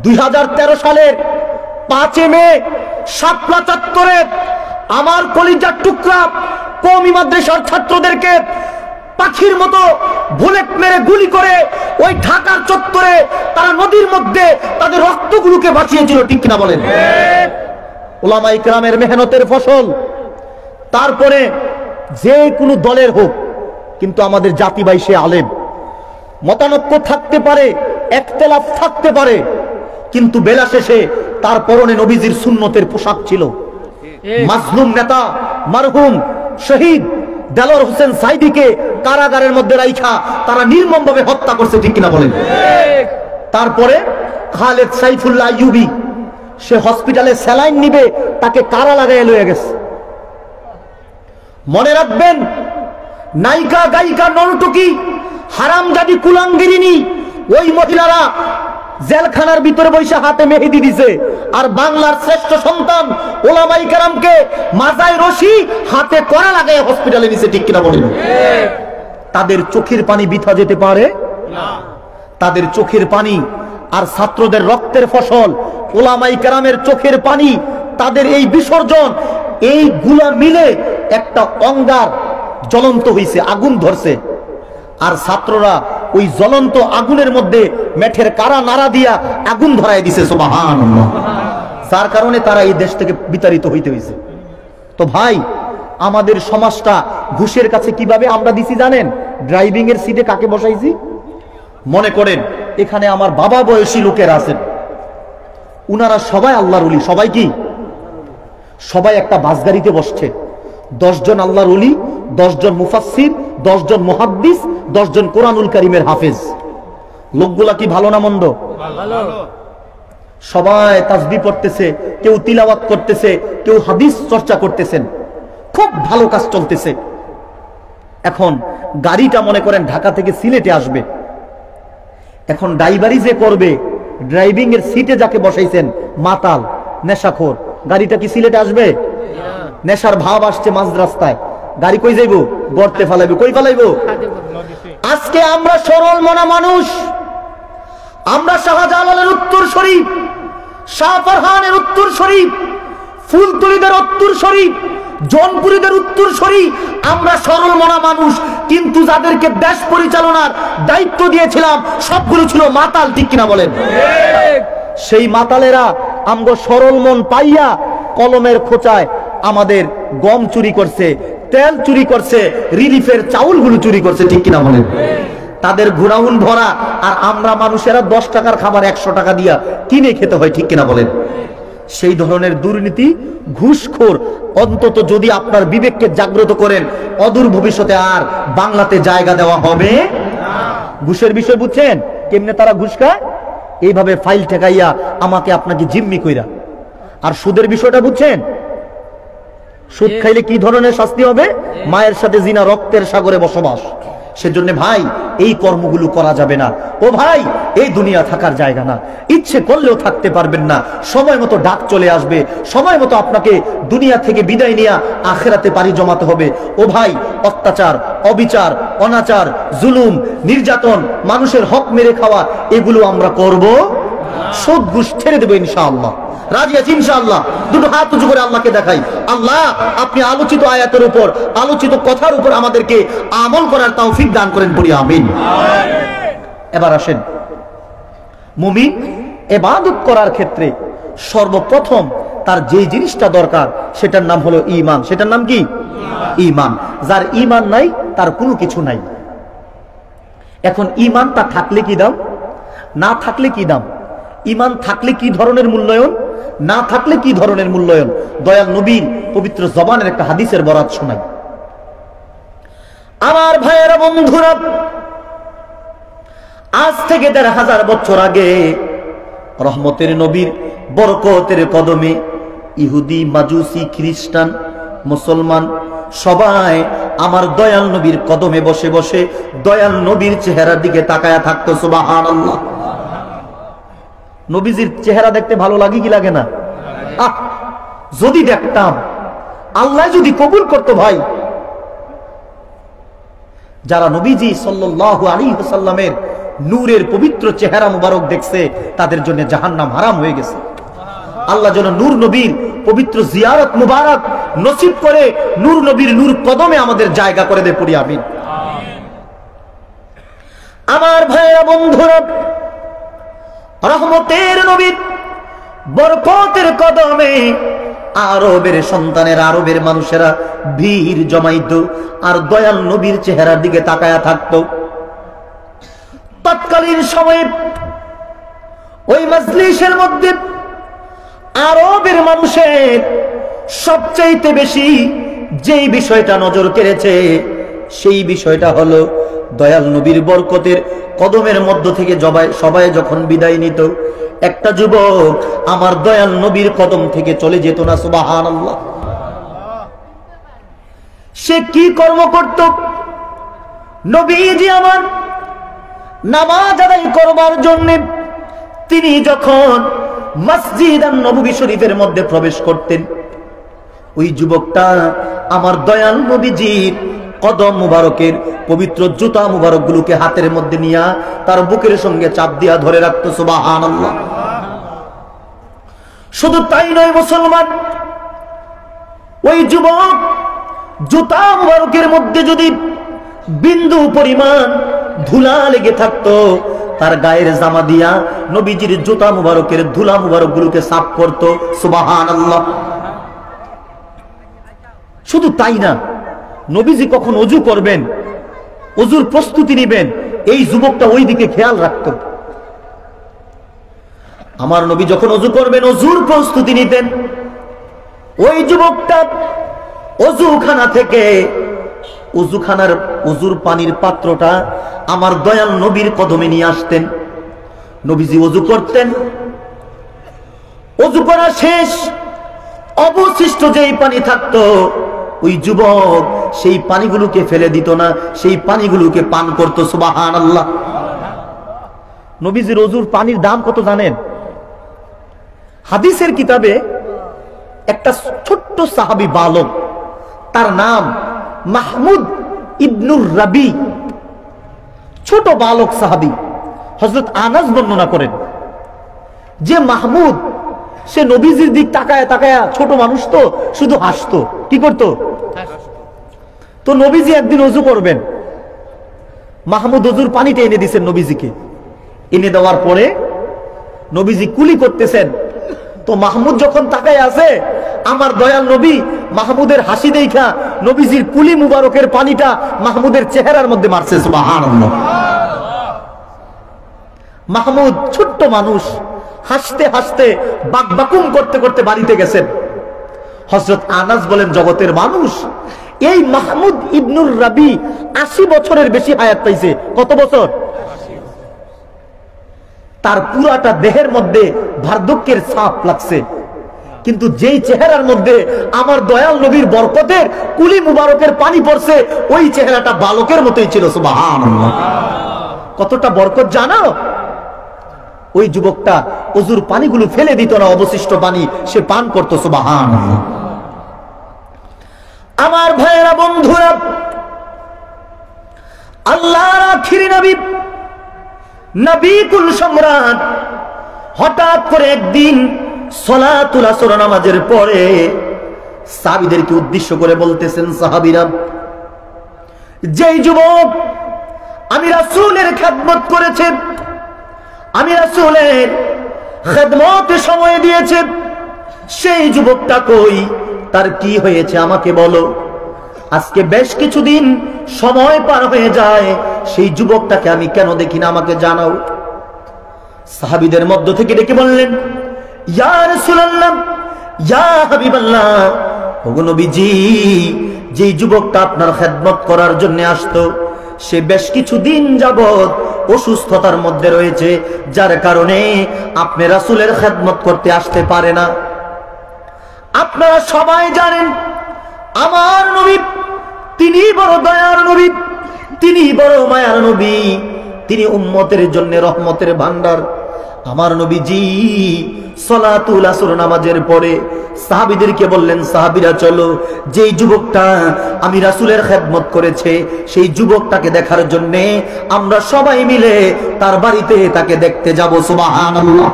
2013 সালের 5 মে শাপলা চত্বরে আমার কলিজার টুকরা কওমি মাদ্রাসার ছাত্রদেরকে পাখির মতো বুলেট মেরে গুলি করে ওই ঢাকার চত্বরে তারা নদীর মধ্যে তাদের রক্তগুলোকে বাঁচিয়েছিল, ঠিক কিনা বলেন? উলামা ইকরামের মেহনতের ফসল। তারপরে যে কোনো দলের হোক, কিন্তু আমাদের জাতি ভাই সে আলেম। মতানৈক্য থাকতে পারে, একতলাফ থাকতে পারে, কিন্তু বেলা শেষে তার পরনে নবীজির সুন্নতের পোশাক ছিল। মাজলুম নেতা মারহুম শহীদ দেলোয়ার হোসেন সাইদিকে কারাগারের মধ্যে রাইখা তারা নির্মমভাবে হত্যা করছে, ঠিক কিনা বলেন? তারপরে খালেদ সাইফুল্লাহ আইয়ুবী সে হসপিটালে স্যালাইন নিবে, তাকে কারা লাগাইয়া লয়ে গেছে। মনে রাখবেন, নায়িকা গায়িকা নর্তকী হারামজাদি কুলাঙ্গিরিনী ওই মহিলারা জেলখানার ভিতরে বসে হাতে মেহেদি দিছে, আর বাংলার শ্রেষ্ঠ সন্তান ওলামায়ে কেরামকে মাজায় রশি হাতে কড়া লাগায় হসপিটালে নিছে, ঠিক কিনা বলেন? তাদের চোখের পানি বৃথা যেতে পারে না। তাদের চোখের পানি আর ছাত্রদের রক্তের ফসল, ওলামায়ে কেরামের চোখের পানি, তাদের এই বিসর্জন, এইগুলা মিলে একটা অঙ্গার জ্বলন্ত হইছে, আগুন ধরছে। আর ছাত্ররা ওই জ্বলন্ত আগুনের মধ্যে মেঠের কারা নাড়া দিয়া আগুন ধরায় দিছে, সুবহানাল্লাহ। যার কারণে তারা এই দেশ থেকে বিতাড়িত হইতে হইছে। তো ভাই, আমাদের সমাজটা ঘুষের কাছে কিভাবে আমরা দিছি জানেন? ড্রাইভিং এর সিটে কাকে বসাইছি? মনে করেন এখানে আমার বাবা বয়সী লোকেরা আছেন, উনারা সবাই আল্লাহর ওলি। সবাই কি? সবাই একটা বাস গাড়িতে বসছে। 10 জন আল্লাহর ওলি, 10 জন মুফাসসির, 10 জন মুহাদ্দিস, 10 জন কোরআনুল কারীমের হাফেজ। লোকগুলা কি ভালো না মন্দ? ভালো। সবাই তাসবিহ পড়তেছে, কেউ তিলাওয়াত করতেছে, কেউ হাদিস চর্চা করতেছেন, খুব ভালো কাজ চলতেছে। এখন গাড়িটা মনে করেন ঢাকা থেকে সিলেটে আসবে। এখন ড্রাইভারি যে করবে, ড্রাইভিং এর সিটে যাকে বসাইছেন মাতাল নেশাখোর, গাড়িটা কি সিলেটে আসবে? নেশার ভাব আসছে মাঝ রাস্তায়, গাড়ি কই যাইবো? গর্তে ফালাইবো। কই ফালাইবো? আজকে আমরা সরল মনা মানুষ, আমরা শাহজালালের উত্তর শরীফ, শাহ ফরহানের উত্তর শরীফ, ফুলতলিদের উত্তর শরীফ, জনপুরীদের উত্তর শরীফ, আমরা সরল মনা মানুষ। কিন্তু যাদেরকে দেশ পরিচালনার দায়িত্ব দিয়েছিলাম সবগুলো ছিল মাতাল, ঠিক কিনা বলেন? সেই মাতালেরা আমগো সরল মন পাইয়া কলমের খোঁচায় আমাদের গম চুরি করছে, তেল চুরি করছে, রিলিফের চাউলগুলো চুরি করছে, ঠিক কিনা বলেন? তাদের ঘুরাউন ভরা, আর আমরা মানুষেরা 10 টাকার খাবার 100 টাকা দিয়া কিনে খেতে হয়, ঠিক কিনা বলেন? সেই ধরনের দুর্নীতি, ঘুষখোর, অন্তত যদি আপনার বিবেককে জাগ্রত করেন, অদূর ভবিষ্যতে আর বাংলাতে জায়গা দেওয়া হবে না। ঘুষের বিষয় বুঝছেন কেমনে তারা ঘুষ খায়? এইভাবে ফাইল ঠেকাইয়া আমাকে আপনাকে জিম্মি কইরা। আর সুদের বিষয়টা বুঝছেন? সুদ খাইলে কি ধরনের শাস্তি হবে? মায়ের সাথে জিনা, রক্তের সাগরে বসবাস। সেজন্য ভাই, এই কর্মগুলো করা যাবে না। ও ভাই, এই দুনিয়া থাকার জায়গা না, ইচ্ছে করলেও থাকতে পারবেন না। সময় মতো ডাক চলে আসবে, সময় মতো আপনাকে দুনিয়া থেকে বিদায় নিয়ে আখেরাতে পাড়ি জমাতে হবে। ও ভাই, অত্যাচার, অবিচার, অনাচার, জুলুম, নির্যাতন, মানুষের হক মেরে খাওয়া, এগুলো আমরা করব। সুদ ঘুষ ছেড়ে দেবো ইনশাআল্লাহ। রাজি আছি ইনশাআল্লাহ? দুটো হাত উঁচু করে আল্লাহকে দেখাই। আল্লাহ, আপনি আলোচিত আয়াতের উপর, আলোচিত কথার উপর আমাদেরকে আমল করার তৌফিক দান করেন, পড়ি আমিন। এবার আসেন, মুমিন ইবাদত করার ক্ষেত্রে সর্বপ্রথম তার যে জিনিসটা দরকার সেটার নাম হলো ঈমান। সেটার নাম কি? ঈমান। যার ঈমান নাই তার কোনো কিছু নাই। এখন ঈমানটা থাকলে কি দাম, না থাকলে কি দাম? ঈমান থাকলে কি ধরনের মূল্যায়ন, না থাকলে কি ধরনের মূল্যায়ন? দয়াল নবীর পবিত্র জবানের একটা হাদিসের বরাত শোনাই। আমার ভাইয়েরা, বন্ধুরা, আজ থেকে ১৫০০ বছর আগে রহমতের নবীর বরকতের কদমে ইহুদি, মাজুসি, খ্রিস্টান, মুসলমান সবাই আমার দয়াল নবীর কদমে বসে বসে দয়াল নবীর চেহারার দিকে তাকায়া থাকতো। সুবহানাল্লাহ। নবীজির চেহারা দেখতে ভালো লাগে কি লাগে না? যদি দেখতাম, আল্লাহ যদি কবুল করতো, ভাই, যারা নবীজি সাল্লাল্লাহু আলাইহি ওয়াসাল্লামের নূরের পবিত্র চেহারা মুবারক দেখছে, তাদের জন্য জাহান্নাম হারাম হয়ে গেছে। আল্লাহ যেন নূর নবীর পবিত্র জিয়ারত মুবারক নসিব করে নূর নবীর নূর কদমে আমাদের জায়গা করে দে, পড়ি আমিন। আমার ভাইয়েরা, বন্ধুরা, রহমতের নবীর বরকতের কদমে আরবের সন্তানের, আরবের মানুষেরা ভিড় জমাইতো আর দয়াল নবীর চেহারার দিকে তাকায়া থাকতো। তৎকালীন সময়ে ওই মজলিসের মধ্যে আরবের মানুষের সবচাইতে বেশি যেই বিষয়টা নজর কেড়েছে সেই বিষয়টা হলো দয়াল নবীর বরকতের কদমের মধ্য থেকে সবাই যখন বিদায় নিত, একটা যুবক আমার দয়াল নবীর কদম থেকে চলে যেত না। সুবহানাল্লাহ। সে কি কর্ম করত? নবীজি আমার নামাজ আদায় করবার জন্য তিনি যখন মসজিদ নববী শরীফের মধ্যে প্রবেশ করতেন, ওই যুবকটা আমার দয়াল নবীজির কদম মুবারকের পবিত্র জুতা মুবারক গুলোকে হাতের মধ্যে নিয়ে তার বুকের সঙ্গে চাপ দিয়া ধরে রাখতো। সুবহানাল্লাহ। শুধু তাই নয় মুসলমান, ওই যুবক জুতা মুবারকের মধ্যে যদি বিন্দু পরিমাণ ধুলা লেগে থাকতো, তার গায়ের জামা দিয়া নবীজির জুতা মুবারকের ধুলা মুবারক গুলোকে সাফ করতো। সুবহানাল্লাহ। শুধু তাই না, নবীজি কখন ওযু করবেন, ওযুর প্রস্তুতি নেবেন, এই যুবকটা ওই দিকে খেয়াল রাখত। আমার নবী যখন ওযু করবেন, ওযুর প্রস্তুতি নিতেন, ওই যুবকটা ওযুখানা থেকে ওযুখানার ওযুর পানির পাত্রটা আমার দয়াল নবীর কদমে নিয়ে আসতেন। নবীজি ওযু করতেন, ওযু করা শেষ, অবশিষ্ট যেই পানি থাকতো ওই যুবক সেই পানিগুলোকে ফেলে দিত না, সেই পানিগুলোকে পান করত। সুবহানাল্লাহ। নবীজির ওযুর পানির দাম কত জানেন? হাদিসের কিতাবে একটা ছোট্ট সাহাবী বালক, তার নাম মাহমুদ ইবনুর রাবি, ছোট বালক সাহাবী। হযরত আনাস বর্ণনা করেন যে মাহমুদ সে নবীজির দিক তাকায় তাকায়, ছোট মানুষ তো শুধু হাসতো। কি করতো? তো নবীজি একদিন ওযু করবেন, মাহমুদ ওযুর পানিটা এনে দিয়েছেন নবীজিকে। এনে দেওয়ার পরে নবীজি কুলি করতেছেন, তো মাহমুদ যখন তাকায় আছে, আমার দয়াল নবী মাহমুদের হাসি দেখা নবীজির কুলি মুবারকের পানিটা মাহমুদের চেহারার মধ্যে মারছে। সুবহানাল্লাহ। মাহমুদ ছোট্ট মানুষ, হাসতে হাসতে বাকবাকুম করতে করতে বাড়িতে গেছেন। হযরত আনাস বলেন, জগতের মানুষ এই মাহমুদ ইবনুর রাবি 80 বছরের বেশি হায়াত পাইছে। কত বছর? তার পুরাটা দেহের মধ্যে বার্ধক্যের ছাপ লাগছে, কিন্তু যেই চেহারার মধ্যে আমার দয়াল নবীর বরকতের কুলি মুবারকের পানি পড়ছে, ওই চেহারাটা বালকের মতোই ছিল। সুবহানাল্লাহ। কতটা বরকত জানো? ওই যুবকটা ওযুর পানিগুলো ফেলে দিত না, অবশিষ্ট পানি সে পান করত। সুবহানাল্লাহ। আমার ভাইয়েরা, বন্ধুরা, আল্লাহর আখিরি নবী, নবী কুল সম্রাট হঠাৎ করে একদিন সালাতুল আসর নামাজের পরে সাহাবীদেরকে উদ্দেশ্য করে বলতেছেন, সাহাবীরা, যেই যুবক আমি রাসূলের খেদমত করেছে, আমি রাসূলের খেদমতে সময় দিয়েছে, সেই যুবকটা কই? তার কি হয়েছে আমাকে বলো। আজকে বেশ কিছুদিন সময় পার হয়ে যায়, সেই যুবকটাকে আমি কেন দেখি না, আমাকে জানাও। সাহাবীদের মধ্য থেকে ডেকে বললেন, ইয়া রাসূলুল্লাহ, ইয়া হাবিবাল্লাহ, ওগো নবীজি, যেই যুবকটা আপনার খেদমত করার জন্য আসতো, সে বেশ কিছুদিন যাবত অসুস্থতার মধ্যে রয়েছে, যার কারণে আপনি রাসূলের খেদমত করতে আসতে পারে না। আপনারা সবাই জানেন আমার নবী তিনি বড় দয়ার নবী, তিনি বড় মায়ার নবী, তিনি উম্মতের জন্য রহমতের ভান্ডার। আমার নবীজি সালাতুল আসর নামাজের পরে সাহাবীদেরকে বললেন, সাহাবীরা চলো, যেই যুবকটা আমি রাসূলের খেদমত করেছে, সেই যুবকটাকে দেখার জন্য আমরা সবাই মিলে তার বাড়িতে তাকে দেখতে যাব। সুবহানাল্লাহ।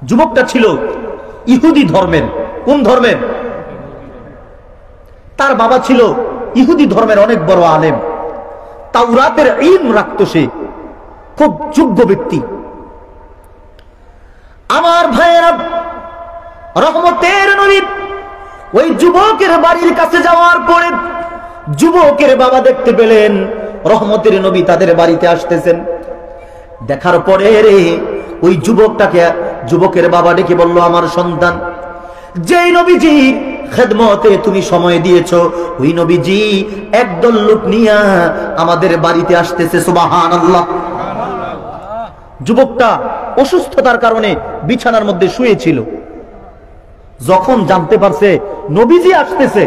যুবকটা ছিল ইহুদি ধর্মের। কোন ধর্মের? তার বাবা ছিল ইহুদি ধর্মের অনেক বড় আলেম, তাওরাতের ইলম রাখতো, সে খুব যোগ্য ব্যক্তি। আমার ভাইয়েরা, রহমতের নবী ওই যুবকের বাড়ির কাছে যাওয়ার পরে যুবকের বাবা দেখতে পেলেন রহমতের নবী তাদের বাড়িতে আসতেছেন। দেখার পরে রে ওই যুবকের বাবা ডেকে বলল, আমার সন্তান, যেই নবীজি খেদমতে তুমি সময় দিয়েছো, ওই নবীজি একদল লোক নিয়া আমাদের বাড়িতে আসতেছে। সুবহানাল্লাহ। যুবকটা অসুস্থতার কারণে বিছানার মধ্যে শুয়েছিল। যখন জানতে পারছে নবীজি আসতেছে,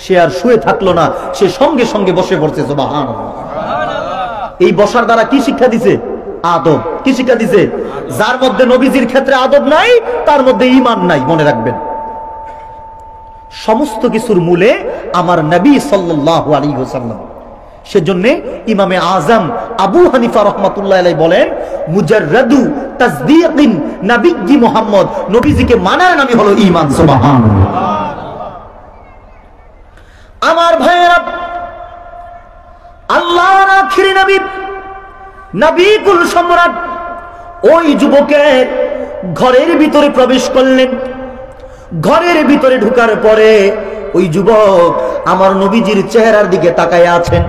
সে আর শুয়ে থাকলো না, সে সঙ্গে সঙ্গে বসে পড়ছে। সুবহানাল্লাহ। এই বসার দ্বারা কি শিক্ষা দিছে? আদব। কি শিক্ষা দিছে? যার মধ্যে নবীজির ক্ষেত্রে আদব নাই, তার মধ্যে ঈমান নাই। মনে রাখবেন, সমস্ত কিছুর মূলে আমার নবী সাল্লাল্লাহু আলাইহি ওয়াসাল্লাম। সেজন্য ইমামে আজম আবু হানিফা রাহমাতুল্লাহ আলাইহি বলেন, মুজাররাদু তাসদীকিন নবী মুহাম্মদ, নবীজিকে মানার নামই হলো ঈমান। সুবহানাল্লাহ। আমার ভাইয়েরা, আল্লাহর আখিরি নবী, নবী কুল সম্রাট ওই যুবকের ঘরের ভিতরে প্রবেশ করলেন। ঘরের ভিতরে ঢোকার পরে ওই যুবক আমার নবীজির চেহারার দিকে তাকায় আছেন।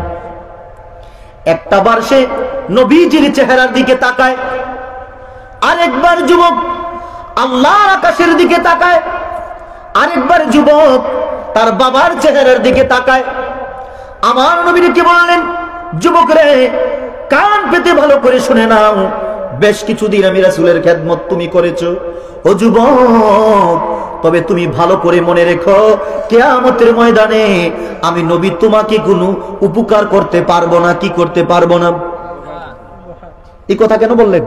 একটাবার সে নবীজির চেহারার দিকে তাকায়, আরেকবার যুবক আল্লাহর আকাশের দিকে তাকায়, আরেকবার যুবক তার বাবার চেহারার দিকে তাকায়। আমার নবীকে বললেন, যুবক রে, কান পেতে ভালো করে শুনে নাও, বেশ কিছুদিন আমি রাসূলের খেদমত তুমি করেছো। ও যুবক, তবে তুমি ভালো করে মনে রেখো, কিয়ামতের ময়দানে আমি নবী তোমাকে কোনো উপকার করতে পারবো না। কি করতে পারবো না? এই কথা কেন বললেন?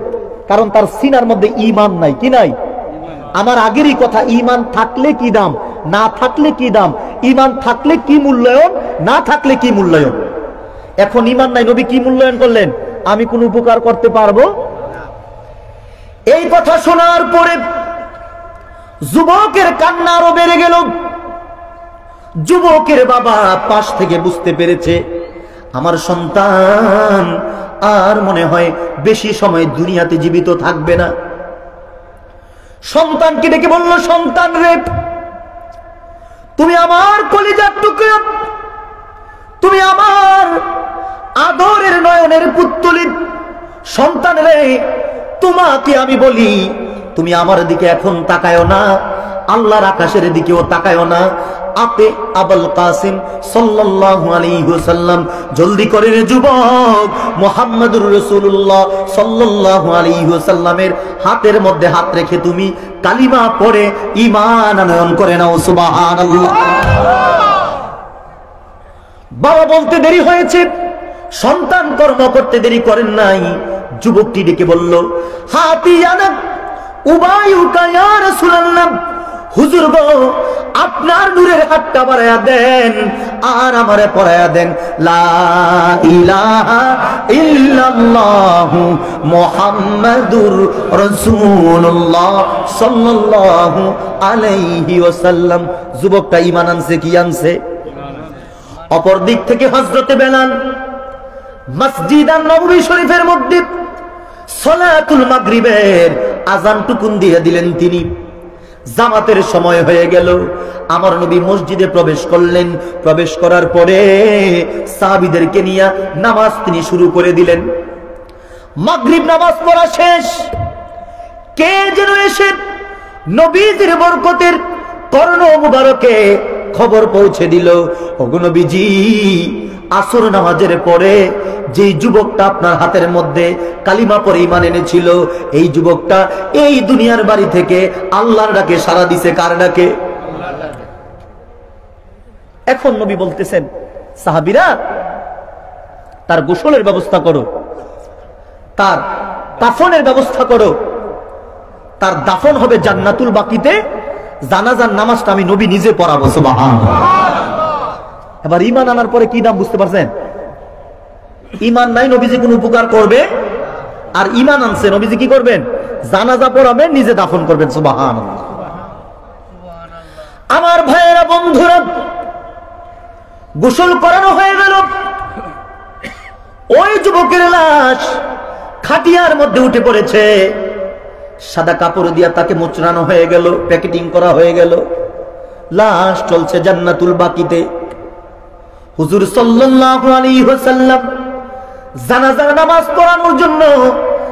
কারণ তার সিনার মধ্যে ঈমান নাই। কি নাই? আমার আগেরই কথা, ঈমান থাকলে কি দাম, না থাকলে কি দাম। ঈমান থাকলে কি মূল্যায়ন, না থাকলে কি মূল্যায়ন। এখন ঈমান নাই, নবী কি মূল্যায়ন করলেন? আমি কোন উপকার করতে পারবো? এই কথা শোনার পরে যুবকের কান্না আরো বেড়ে গেল। যুবকের বাবা পাশ থেকে বুঝতে পেরেছে, আমার সন্তান আর মনে হয় বেশি সময় দুনিয়াতে জীবিত থাকবে না। সন্তানকে ডেকে বলল, সন্তান রে, তুমি আমার কলিজার টুকরা, তুমি আমার আদরের নয়নের পুত্তলি সন্তান রে, তোমাকে আমি বলি, তুমি আমার দিকে এখন তাকায়ও না, আল্লাহর আকাশের দিকেও তাকায়ও না। আপে আবুল কাসিম সাল্লাল্লাহু আলাইহি ওয়াসাল্লাম, জলদি করে রে যুবক, মুহাম্মদুর রাসূলুল্লাহ সাল্লাল্লাহু আলাইহি ওয়াসাল্লামের হাতের মধ্যে হাত রেখে তুমি কালিমা পড়ে ঈমান আনয়ন করে নাও। সুবহানাল্লাহ। বাবা বলতে দেরি হয়েছে, সন্তান কর্ম করতে দেরি করেন নাই। যুবকটি ডেকে বলল, হাতিয়ানা উবাইউকা ইয়া রাসূলুল্লাহ, হুজুর গো, আপনার নূরের হাতটা বাড়ায়া দেন আর আমারে পড়ায়া দেন, লা ইলাহা ইল্লাল্লাহু মুহাম্মাদুর রাসূলুল্লাহ সাল্লাল্লাহু আলাইহি ওয়াসাল্লাম। যুবকটা ঈমান আনছে। কি আনছে? অপর দিক থেকে হযরতে বেলাল মসজিদ নববী শরীফের মধ্যে সালাতুল মাগরিবের আযান টুকুন দিয়ে দিলেন। তিনি জামাতের সময় হয়ে গেল। আমার নবী মসজিদে প্রবেশ করলেন। প্রবেশ করার পরে সাহাবীদেরকে নিয়ে নামাজ তিনি শুরু করে দিলেন। মাগরিব নামাজ পড়া শেষ, কে যেন এসে নবীজির বরকতের কর্ণ মুবারকে খবর পৌঁছে দিল, ওগো নবীজি, আসর নামাজের পরে যেই যুবকটা আপনার হাতের মধ্যে কালিমা পড়ে ঈমান এনেছিল, এই যুবকটা এই দুনিয়ার বাড়ি থেকে আল্লাহর ডাকে সাড়া দিছে। কার ডাকে? এখন নবী বলতেছেন, সাহাবীরা, তার গোসলের ব্যবস্থা করো, তার দাফনের ব্যবস্থা করো, তার দাফন হবে জান্নাতুল বাকিতে, জানাজার নামাজটা আমি নবী নিজে পড়াবো। সুবহানাল্লাহ। এবার ঈমান আনার পরে কি দাম বুঝতে পারছেন? ঈমান নাই, নবীজি কোন উপকার করবে? আর ঈমান আনছে, নবীজি কি করবেন? জানাজা পড়াবেন, নিজে দাফন করবেন। সুবহানাল্লাহ। আমার ভাইয়েরা, বন্ধুরা, গোসল করানো হয়ে গেল। ওই যুবকের লাশ খাটিয়ার মধ্যে উঠে পড়েছে। সাদা কাপড় দিয়া তাকে মোচড়ানো হয়ে গেল, প্যাকেটিং করা হয়ে গেল। লাশ চলছে জান্নাতুল বাকিতে। হুজুর সাল্লাল্লাহু আলাইহি ওয়াসাল্লাম জানাজার নামাজ পড়ানোর জন্য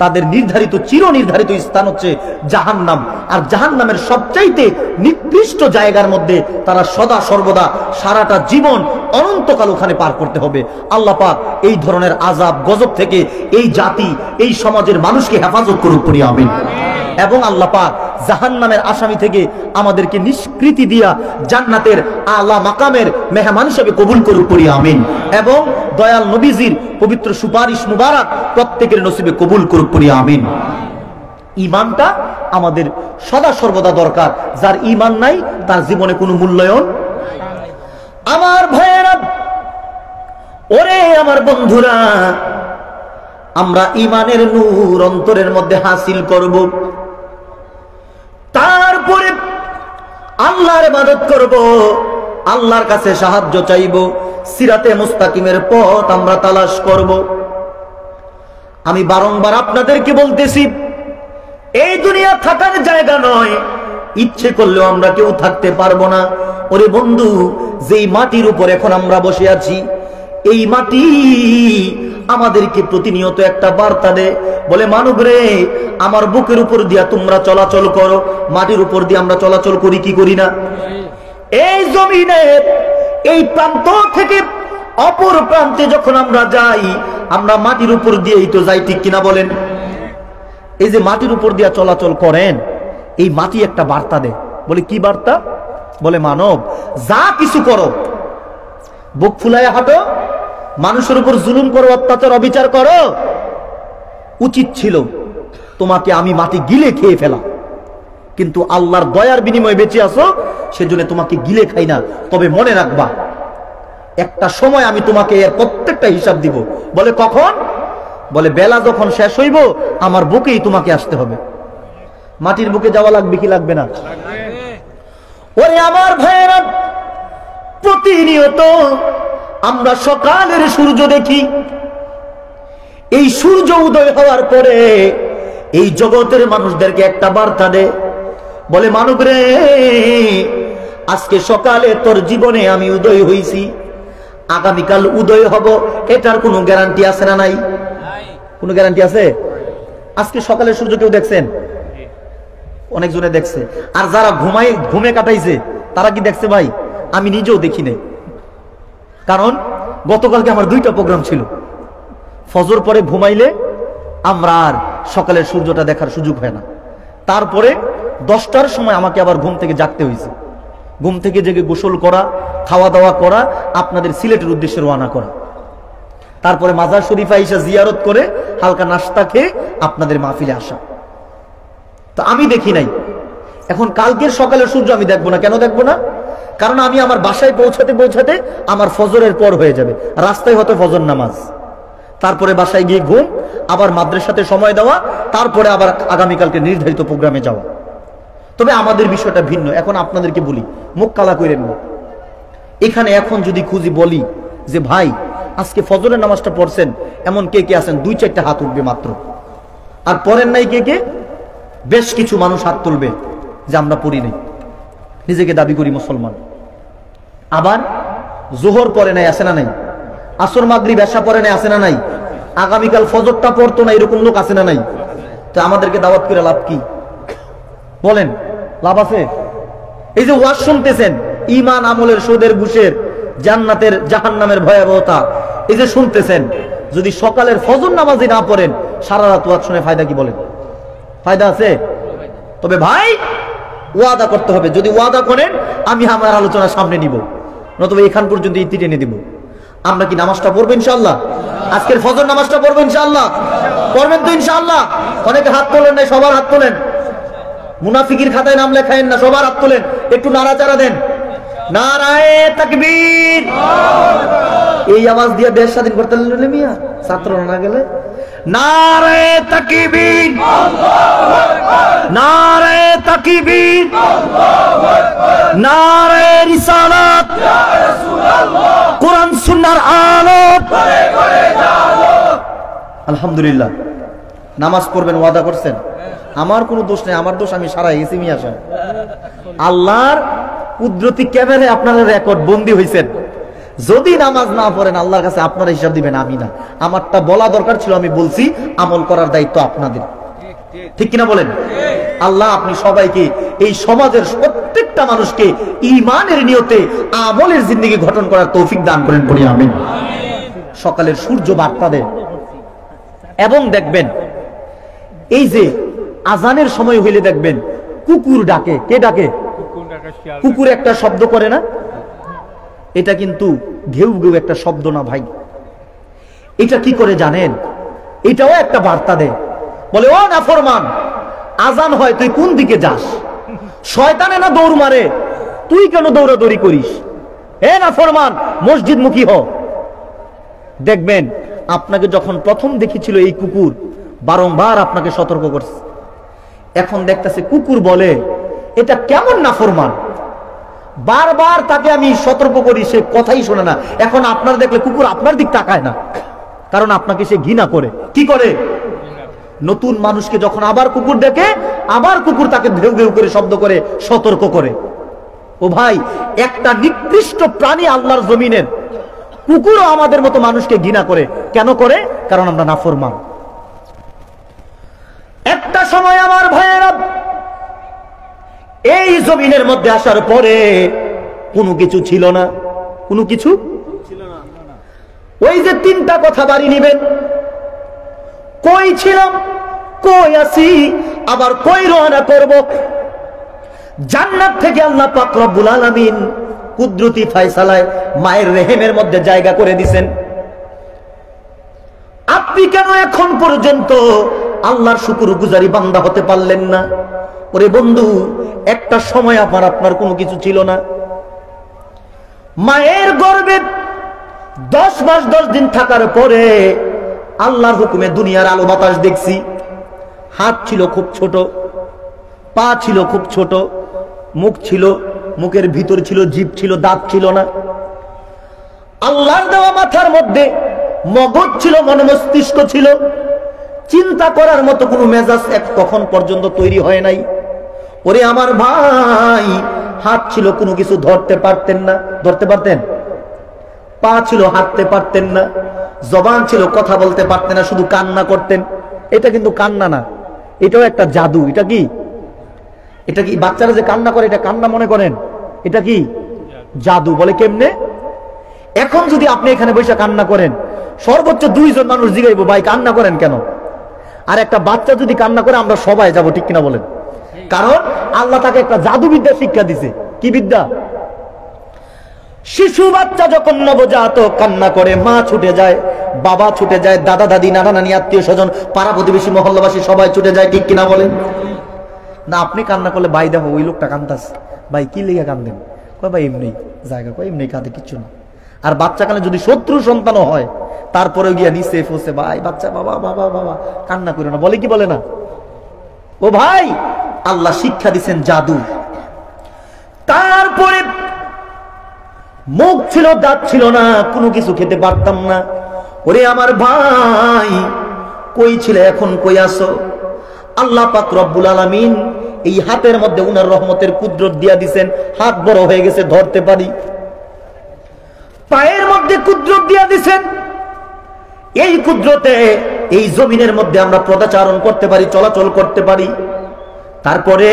তাদের নির্ধারিত চির নির্ধারিত স্থান হচ্ছে জাহান্নাম। আর জাহান্নামের সবচাইতে নিকৃষ্ট জায়গার মধ্যে তারা সদা সর্বদা সারাটা জীবন অনন্তকাল ওখানে পার করতে হবে। আল্লাহ পাক এই ধরনের আযাব গজব থেকে এই জাতি এই সমাজের মানুষকে হেফাজত করুক, পড়ি আমিন। এবং আল্লাহ পাক জাহান্নামের আসামি থেকে আমাদেরকে নিষ্কৃতি দিয়া জান্নাতের আলা মাকামের মেহমান হিসেবে কবুল করুক, পড়ি আমিন। এবং দয়াল নবীজির পবিত্র সুপারিশ মুবারক প্রত্যেকের নসিবে কবুল করুক, পড়ি আমিন। ঈমানটা আমাদের সদা সর্বদা দরকার। যার ঈমান নাই তার জীবনে কোনো মূল্যায়ন। আমার ভাইয়েরা, ওরে আমার বন্ধুরা, আমরা ঈমানের নূর অন্তরের মধ্যে হাসিল করব, তারপরে আল্লাহর ইবাদত করব, আল্লাহর কাছে সাহায্য চাইব, সিরাতে মুস্তাকিমের পথ আমরা তালাশ করব। আমি বারংবার আপনাদেরকে বলতেছি, এই দুনিয়া থাকার জায়গা নয়, ইচ্ছে করলেও আমরা কেউ থাকতে পারবো না। ওরে বন্ধু, যেই মাটির উপর এখন আমরা বসে আছি, এই মাটি আমাদেরকে প্রতিনিয়ত একটা বার্তা দেয়, বলে মানব রে, আমার বুকের উপর দিয়া তোমরা চলাচল করো। মাটির উপর দিয়ে আমরা চলাচল করি কি করি না? এই জমিনের এই প্রান্ত থেকে অপর প্রান্তে যখন আমরা যাই, আমরা মাটির উপর দিয়েই তো যাই, ঠিক কিনা বলেন? এই যে মাটির উপর দিয়া চলাচল করেন, এই মাটি একটা বার্তা দেয়। বলে কি বার্তা? বলে মানব, যা কিছু করো, বুক ফুলায় হাঁটো, মানুষের উপর জুলুম করো, অত্যাচার অবিচার করো, উচিত ছিল তোমাকে আমি মাটি গিলে খেয়ে ফেলা, কিন্তু আল্লাহর দয়ার বিনিময়ে বেঁচে আছো, সেজন্য তোমাকে গিলে খাই না। তবে মনে রাখবা, একটা সময় আমি তোমাকে এর প্রত্যেকটা হিসাব দিব। বলে কখন? বলে বেলা যখন শেষ হইব, আমার বুকেই তোমাকে আসতে হবে। মাটির বুকে যাওয়া লাগবে কি লাগবে না? ওরে আমার ভাইয়েরা, প্রতিনিয়ত আমরা সকালের সূর্য দেখি। এই সূর্য উদয় হওয়ার পরে এই জগতের মানুষদেরকে একটা বার্তা দেয়, বলে মানব রে, আজকে সকালে তোর জীবনে আমি উদয় হইছি, আগামীকাল উদয় হব, এটার কোনো গ্যারান্টি আছে না নাই? কোনো গ্যারান্টি আছে? আজকে সকালের সূর্য কেউ দেখছেন? অনেকজনে দেখছে। আর যারা ঘুমে কাটাইছে তারা কি দেখছে? ভাই, আমি নিজেও দেখি নাই। কারণ গতকালকে আমার 2টা প্রোগ্রাম ছিল। ফজর পরে ঘুমাইলে আমরা আর সকালের সূর্যটা দেখার সুযোগ হয় না। তারপরে 10টার সময় আমাকে আবার ঘুম থেকে জাগতে হয়েছে। ঘুম থেকে জেগে গোসল করা, খাওয়া দাওয়া করা, আপনাদের সিলেটের উদ্দেশ্যে রওনা করা, তারপরে মাজার শরীফে আইসা জিয়ারত করে হালকা নাস্তা খেয়ে আপনাদের মাহফিলে আসা। তো আমি দেখি নাই। এখন কালকের সকালের সূর্য আমি দেখবো না। কেন দেখবো না? কারণ আমি আমার বাসায় পৌঁছাতে পৌঁছাতে আমার ফজরের পর হয়ে যাবে। রাস্তায় হয়তো ফজর নামাজ, তারপরে বাসায় গিয়ে ঘুম, আবার মাদ্রাসাতে সময় দেওয়া, তারপরে আবার আগামীকালকে নির্ধারিত প্রোগ্রামে যাওয়া। তবে আমাদের বিষয়টা ভিন্ন। এখন আপনাদেরকে বলি, মুখ কালা কইরেন না। এখানে এখন যদি খুঁজি বলি যে ভাই আজকে ফজরের নামাজটা পড়ছেন, এমন কে কে আছেন? 2-4টা হাত উঠবে মাত্র। আর পড়েন নাই কে কে? বেশ কিছু মানুষ হাত তুলবে যে আমরা পড়ি নাই, নিজেকে দাবি করি মুসলমান। আবার জোহর পড়ে নাই, আছে না নাই? আসর মাগরিব এশা পড়ে নাই, আছে না নাই? আগামীকাল ফজরটা পড়তো না, এরকম লোক আছে না নাই? তো আমাদেরকে দাওয়াত করে লাভ কি? বলেন, লাভ আছে? এই যে ওয়াজ শুনতেছেন, ঈমান আমলের, সুদের ঘুষের, জান্নাতের জাহান্নামের ভয়াবহতা, এই যে শুনতেছেন, যদি সকালের ফজর নামাজি না পড়েন, সারা রাত ওয়াজ শুনে ফায়দা কি? বলেন, ফায়দা আছে? তবে ভাই ওয়াদা করতে হবে। যদি ওয়াদা করেন, আমি আমার আলোচনা সামনে নিব, নতুবা এখান পর্যন্ত ইতি টেনে দিব। আমরা কি নামাজটা পড়বো ইনশাআল্লাহ? আজকের ফজর নামাজটা পড়বো ইনশাআল্লাহ? পড়বেন তো ইনশাআল্লাহ? অনেকে হাত তোলেন নাই, সবার হাত তোলেন। মুনাফিকির খাতায় নাম লেখায়েন না, সবার হাত তোলেন, একটু নাড়াচাড়া দেন। নারায়ে তাকবীর। এই আওয়াজ দিয়ে দেশ স্বাধীন করতে লাগলে মিয়া, ছাত্র না গেলে। নারায়ে তাকবীর, নারায়ে তাকবীর, নারায়ে রিসালাত, কোরআন সুন্নাহর আলো। আলহামদুলিল্লাহ। নামাজ পড়বেন, ওয়াদা করছেন? আমার কোনো দোষ নেই, আমার দোষ আমি সারা গেছি মিয়া সাহেব। আল্লাহর কুদরতি ক্যামেরায় আপনারা রেকর্ড বন্দী হয়েছেন। যদি নামাজ না পড়েন আল্লাহর কাছে আপনারা হিসাব দিবেন, আমি না। আমারটা বলা দরকার ছিল, আমি বলছি। আমল করার দায়িত্ব আপনাদের, ঠিক কিনা বলেন? আল্লাহ আপনি সবাইকে, এই সমাজের প্রত্যেকটা মানুষকে ঈমানের নিয়তে আমলের জিন্দেগি গঠন করার তৌফিক দান করেন, পড়ি আমিন। সকালের সূর্য বার্তা দেয়। এবং দেখবেন এই যে আজানের সময় হইলে দেখবেন কুকুর ডাকে। কে ডাকে? কুকুর একটা শব্দ করে না? এটা কিন্তু ঘেউ ঘেউ একটা শব্দ না ভাই। এটা কি করে জানেন? এটাও একটা বার্তা দেয়, বলে ও নাফরমান, আজান হয় তুই কোন দিকে যাস? শয়তানে না দৌড় মারে, তুই কেন দৌড়াদৌড়ি করিস? হে নাফরমান, মসজিদ মুখী হ। দেখবেন আপনাকে যখন প্রথম দেখেছিল এই কুকুর, বারংবার আপনাকে সতর্ক করছে। এখন দেখতেছে কুকুর বলে এটা কেমন নাফরমান, বারবার তাকে আমি সতর্ক করি, সে কথাই শোনে না। এখন আপনার দেখলে কুকুর আপনার দিক তাকায় না, কারণ আপনাকে সে ঘৃণা করে। কি করে? নতুন মানুষকে যখন আবার কুকুর দেখে, আবার কুকুর তাকে ঘেউ ঘেউ করে শব্দ করে সতর্ক করে। ও ভাই, একটা নিকৃষ্ট প্রাণী আল্লাহর জমিনের, কুকুরও আমাদের মতো মানুষকে ঘৃণা করে। কেন করে? কারণ আমরা নাফরমান। একটা সময় আমার ভাইয়েরা, এই জমিনের মধ্যে আসার পরে কোনো কিছু ছিল না, কোনো কিছু ছিল না। ওই যে তিনটা কথা বাড়ি নিবেন, কই ছিলাম, কই আছি, আবার কই রওনা করব। জান্নাত থেকে আল্লাহ পাক রব্বুল আলামিন কুদরতি ফয়সালায় মায়ের রেহেমের মধ্যে জায়গা করে দিবেন। আপনি কেন এখন পর্যন্ত আল্লাহর শুকরগুজারি বান্দা হতে পারলেন না? ওরে বন্ধু, একটা সময় আপনার কোনো কিছু ছিল না। মায়ের গর্ভে 10 মাস 10 দিন থাকার পরে আল্লাহর হুকুমে দুনিয়ার আলো বাতাস দেখছি। হাত ছিল খুব ছোট, পা ছিল খুব ছোট, মুখ ছিল, মুখের ভিতর ছিল জিভ ছিল, দাঁত ছিল না। আল্লাহর দেওয়া মাথার মধ্যে মগজ ছিল, মন মস্তিষ্ক ছিল, চিন্তা করার মতো কোনো মেজাজ তখন পর্যন্ত তৈরি হয় নাই। ওরে আমার ভাই, হাত ছিল, কোনো কিছু ধরতে পারতেন না, ধরতে পারতেন? পা ছিল, হাঁটতে পারতেন না। জবান ছিল, কথা বলতে পারতেন না, শুধু কান্না করতেন। এটা কিন্তু কান্না না, এটাও একটা জাদু। এটা কি? এটা কি বাচ্চারা যে কান্না করে এটা কান্না মনে করেন? এটা কি জাদু? বলে কেমনে? এখন যদি আপনি এখানে বসে কান্না করেন, সর্বোচ্চ 2 জন মানুষ জিগাইবো, ভাই কান্না করেন কেন? আর একটা বাচ্চা যদি কান্না করে, আমরা সবাই যাব, ঠিক কিনা বলেন? কারণ আল্লাহ তাকে একটা জাদুবিদ্যা শিক্ষা দিছে। কি বিদ্যা? শিশু বাচ্চা যখন নবজাতক কান্না করে, মা ছুটে যায়, বাবা ছুটে যায়, দাদা দাদি, নানা নানি, আত্মীয় স্বজন, পাড়া প্রতিবেশী, মহল্লাবাসী সবাই ছুটে যায়, ঠিক কিনা বলেন? না, আপনি কান্না করলে, ভাই দেখো ওই লোকটা কান্দাস, ভাই কি লেগে কান্দেন? কয় ভাই এমনি জায়গা, কয় এমনি কাঁদে, কিচ্ছু না। আর বাচ্চা কানে যদি শত্রু সন্তানও হয়, তারপরে গিয়া নিচে ফসে, ভাই বাচ্চা, বাবা বাবা বাবা কান্না করে না, বলে কি বলে না? ও ভাই, আল্লাহ শিক্ষা দিচ্ছেন জাদু। তারপরে মুখ ছিল, দাঁত ছিল না, কোনো কিছু খেতে পারতাম না। ওরে আমার ভাই, কই ছিল, এখন কই আসো? আল্লাহ পাক রব্বুল আলামিন এই হাতের মধ্যে উনার রহমতের কুদরত দিয়া দিছেন। হাত বড় হয়ে গেছে, ধরতে পারি। পায়ের মধ্যে কুদরত দিয়া দিছেন। এই কুদরতে এই জমিনের মধ্যে আমরা পদচারণ করতে পারি, চলাচল করতে পারি। তারপরে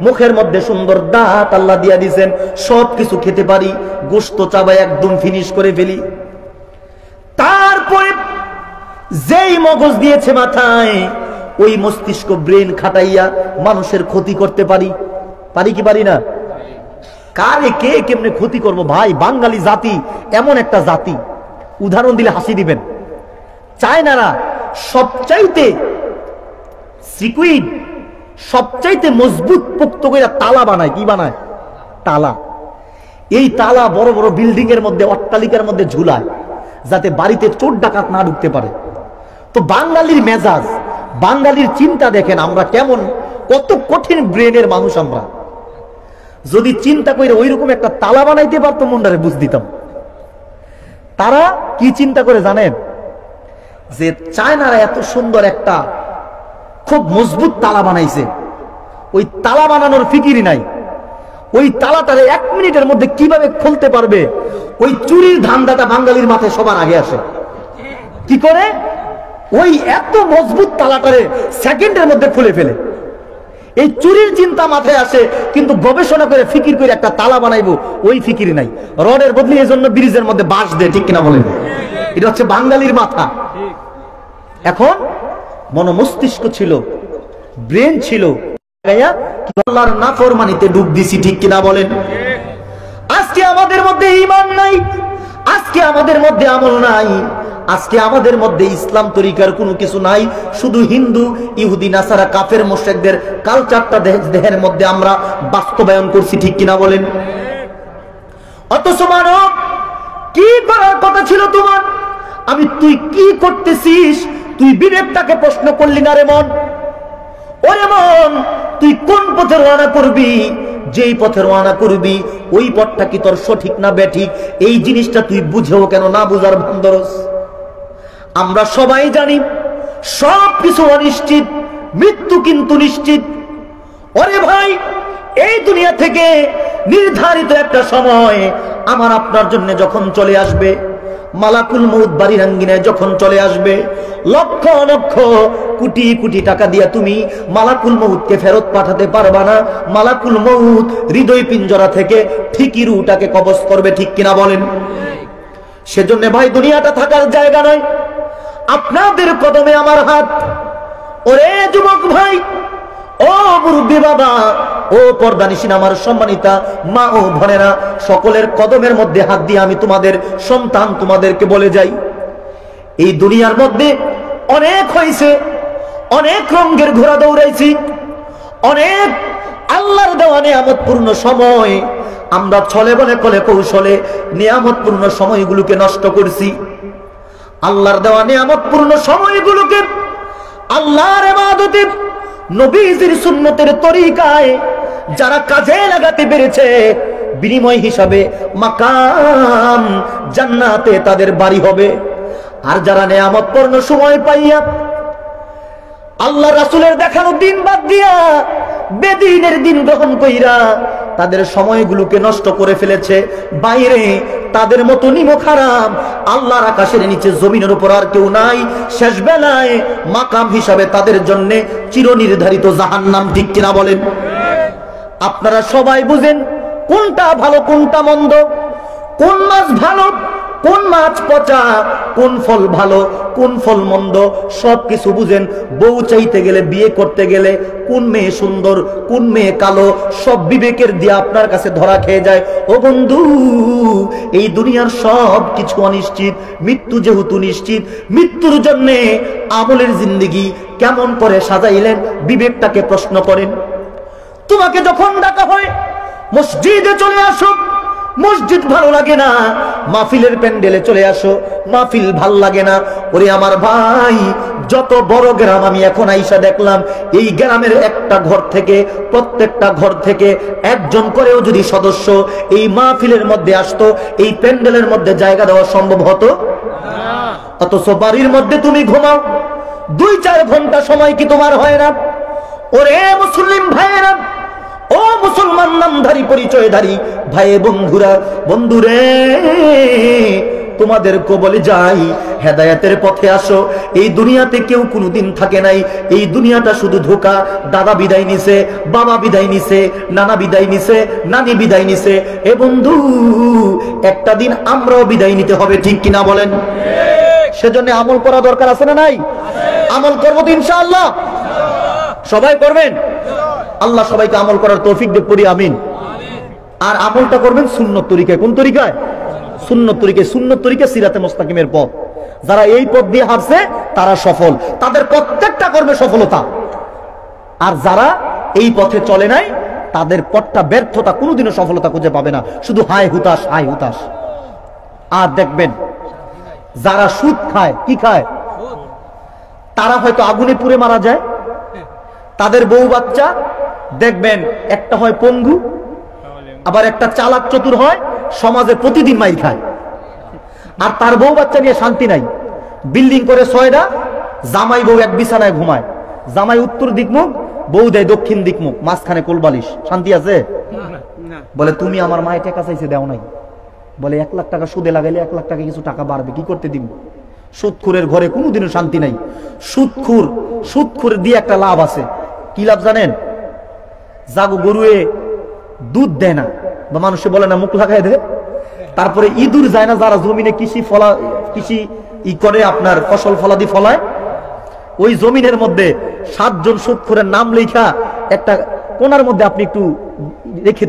মুখের মধ্যে সুন্দর দাঁত আল্লাহ দিয়া দিছেন, সব কিছু খেতে পারি, গোশত চাবাই একদম ফিনিশ করে ফেলি। তারপরে যেই মগজ দিয়েছে মাথায়, ওই মস্তিষ্ক, ব্রেন খাটাইয়া মানুষের ক্ষতি করতে পারি। পারি কি পারি না? কারে কে কেমনে ক্ষতি করব ভাই? বাঙালি জাতি এমন একটা জাতি, উদাহরণ দিলে হাসি দিবেন। চায়নারা সবচাইতে সিকুইড, সবচাইতে মজবুত পোক্ত করে তালা বানায়। কি বানায়? তালা। এই তালা বড় বড় বিল্ডিং এর মধ্যে, অট্টালিকার মধ্যে ঝুলায়, যাতে বাড়িতে চোর ডাকাত না ঢুকতে পারে। তো বাঙালির মেজাজ, বাঙালির চিন্তা দেখেন, আমরা কেমন, কত কঠিন ব্রেনের মানুষ আমরা। যদি চিন্তা করে ওইরকম একটা তালা বানাইতে পারতো, মন্ডারে বুঝ দিতাম। তারা কি চিন্তা করে জানেন? যে চায়নারা এত সুন্দর একটা খুব মজবুত তালা বানাইছে, ওই তালা বানানোর ফিকিরই নাই। ওই তালাটারে 1 মিনিটের মধ্যে কিভাবে খুলতে পারবে, ওই চুরির ধান্দাটা বাঙালির মাথায় সবার আগে আসে। কি করে? ওই এত মজবুত তালাটারে সেকেন্ডের মধ্যে খুলে ফেলে। এই চুরির চিন্তা মাথায় আসে, কিন্তু গবেষণা করে ফিকির করে একটা তালা বানাইবো ওই ফিকির নাই। রডের বদলে এই জন্য ব্রিজের মধ্যে বাঁশ দেয়, ঠিক কিনা বলেন? এটা হচ্ছে বাঙালির মাথা। এখন মস্তিষ্ক ছিল, ব্রেন ছিল, আল্লাহর নাফরমানিতে ডুব দিছি, ঠিক কিনা বলেন? আজকে আমাদের মধ্যে ঈমান নাই, আজকে আমাদের মধ্যে আমল নাই, আজকে আমাদের মধ্যে ইসলাম তরিকার কোনো কিছু নাই। শুধু হিন্দু, ইহুদি, নাসারা, কাফের, মুশরিকদের কালচারটা দেহের মধ্যে আমরা বাস্তবায়ন করছি, ঠিক কিনা বলেন? অথচ মানব, কি করার কথা ছিল তোমার? তুই কি করতেছিস? তুই বিবেকটাকে প্রশ্ন করলি না রে মন? ওরে মন, তুই কোন পথে রওনা করবি? যেই পথে রওনা করবি ওই পথটা কি তোর সঠিক না বেঠিক, এই জিনিসটা তুই বুঝেও কেন না বুঝার ভান। আমরা সবাই জানি সব কিছু অনিশ্চিত, মৃত্যু কিন্তু নিশ্চিত। ওরে ভাই, এই দুনিয়া থেকে নির্ধারিত একটা সময় আমার আপনার জন্য যখন চলে আসবে, মালাকুল মউত বাড়ির আঙ্গিনায় যখন চলে আসবে, লক্ষ লক্ষ কোটি কোটি টাকা দিয়ে তুমি মালাকুল মউতকে ফেরত পাঠাতে পারবা না। মালাকুল মউত হৃদয় পিঞ্জরা থেকে ঠিকই রুটাকে কবজ করবে, ঠিক কিনা বলেন? সেজন্য ভাই, দুনিয়াটা থাকার জায়গা নয়। আপনাদের কদমে আমার হাত। ওরে যুবক ভাই, ও মুরব্বী বাবা, ও পর্দানিশীন আমার সম্মানিতা মা ও বোনেরা, সকলের কদমের মধ্যে হাত দিয়ে আমি তোমাদের সন্তান তোমাদেরকে বলে যাই, এই দুনিয়ার মধ্যে অনেক হয়েছে, অনেক রঙের ঘোড়া দৌড়াইছি, অনেক আল্লাহর দেওয়া নিয়ামতপূর্ণ সময় আমরা ছলে বলে কলে কৌশলে নিয়ামতপূর্ণ সময়গুলোকে নষ্ট করছি। আল্লাহর দেওয়া নিয়ামতপূর্ণ সময়গুলোকে আল্লাহর ইবাদতে, নবীজির সুন্নতের তরিকায় যারা কাজে লাগাতে পেরেছে, বিনিময় হিসাবে মাকাম জান্নাতে তাদের বাড়ি হবে। আর যারা নিয়ামতপূর্ণ সময় পাইয়া আল্লাহ রাসূলের দেখানো দিন বাদ দিয়া বেদিনের দিন গ্রহণ কইরা তাদের সময়গুলোকে নষ্ট করে ফেলেছে, বাইরে তাদের মতো নিমক হারাম আল্লাহর আকাশের নিচে জমিনের উপর আর কেউ নাই। শেষ বেলায় মাকাম হিসাবে তাদের জন্য চিরনির্ধারিত জাহান্নাম, ঠিক কিনা বলেন? আপনারা সবাই বুঝেন কোনটা ভালো কোনটা মন্দ, কোন মাছ ভালো কোন মাছ পচা, কোন ফল ভালো কোন ফল মন্দ, সবকিছু বুঝেন। বউ চাইতে গেলে, বিয়ে করতে গেলে কোন মেয়ে সুন্দর কোন মেয়ে কালো, সব বিবেকের দিয়ে আপনার কাছে ধরা খেয়ে যায়। ও বন্ধু, এই দুনিয়ার সব কিছু অনিশ্চিত, মৃত্যু যেহেতু নিশ্চিত, মৃত্যুর জন্য আমলের জিন্দেগি কেমন করে সাজাইলেন বিবেকটাকে প্রশ্ন করেন। তোমাকে যখন ডাকা হয় মসজিদে চলে আসো, মসজিদ ভালো লাগে না, মাহফিলের প্যান্ডেলে চলে আসো, মাহফিল ভাল লাগে না। ওরে আমার ভাই, যত বড় গ্রাম আমি এখন আইসা দেখলাম, এই গ্রামের একটা ঘর থেকে, প্রত্যেকটা ঘর থেকে একজন করেও যদি সদস্য এই মাহফিলের মধ্যে আসতো, এই প্যান্ডেলের মধ্যে জায়গা দেওয়া সম্ভব হতো? অথচ বাড়ির মধ্যে তুমি ঘুমাও, 2-4 ঘন্টা সময় কি তোমার হয় না? ওরে মুসলিম ভাইয়েরা, ও মুসলমান নামধারী পরিচয়ধারী ভাই বন্ধুরা, বন্ধুরে তোমাদেরকে বলে যাই, হেদায়েতের পথে আসো। এই দুনিয়াতে কেউ কোনোদিন থাকে নাই, এই দুনিয়াটা শুধু ধোঁকা। দাদা বিদায় নিছে, বাবা বিদায় নিছে, নানা বিদায় নিছে, নানি বিদায় নিছে। এ বন্ধু, একটা দিন আমরাও বিদায় নিতে হবে, ঠিক কিনা বলেন? সেজন্য আমল করা দরকার আছে না নাই? আমল করবো তো ইনশাআল্লাহ, সবাই করবেন। আল্লাহ সবাইকে আমল করার তৌফিক দেব, পড়ি আমিন। আর আমলটা করবেন সুন্নত তরিকায়। কোন তরিকায়? সুন্নত তরিকায়। সুন্নত তরিকা সিরাতে মুস্তাকিমের পথ। যারা এই পথ দিয়ে হাঁটছে তারা সফল, তাদের প্রত্যেকটা কর্মে সফলতা। আর যারা এই পথে চলে নাই তাদের পথটা ব্যর্থতা, কোনোদিনও সফলতা খুঁজে পাবে না, শুধু হায় হুতাশ হায় হুতাশ। আর দেখবেন যারা সুদ খায়, কি খায়, তারা হয়তো আগুনে পুড়ে মারা যায়। তাদের বউ বাচ্চা দেখবেন একটা হয় পঙ্গু, আবার একটা চালাক চতুর হয়, সমাজে প্রতিদিন মাইর খায়। আর তার বউ বাচ্চা নিয়ে শান্তি নাই, বিল্ডিং করে 6টা, জামাই বউ এক বিছানায় ঘুমায়, জামাই উত্তর দিক মুখ, বউ দেয় দক্ষিণ দিক মুখ, মাঝখানে কোলবালিশ। শান্তি আছে? বলে তুমি আমার মায়ের টাকা চাইছে দেও নাই, বলে 1 লাখ টাকা সুদে লাগাইলে 1 লাখ টাকা কিছু টাকা বাড়বে, কি করতে দিব? সুদখোরের ঘরে কোনোদিনও শান্তি নাই। সুদখোর দিয়ে একটা লাভ আছে, কি লাভ জানেন? জাগো গরুয়ে দুধ দেয় না, বা মানুষে বলে না মুখ লাগাই দেয়, তারপরে ইঁদুর যায় না যারা জমিনে কৃষি করে আপনার ফসল ফলাদি ফলায়, ওই জমিনের মধ্যে 7 জন সুদখোরের নাম লেখা একটা কোনার মধ্যে আপনি একটু রেখে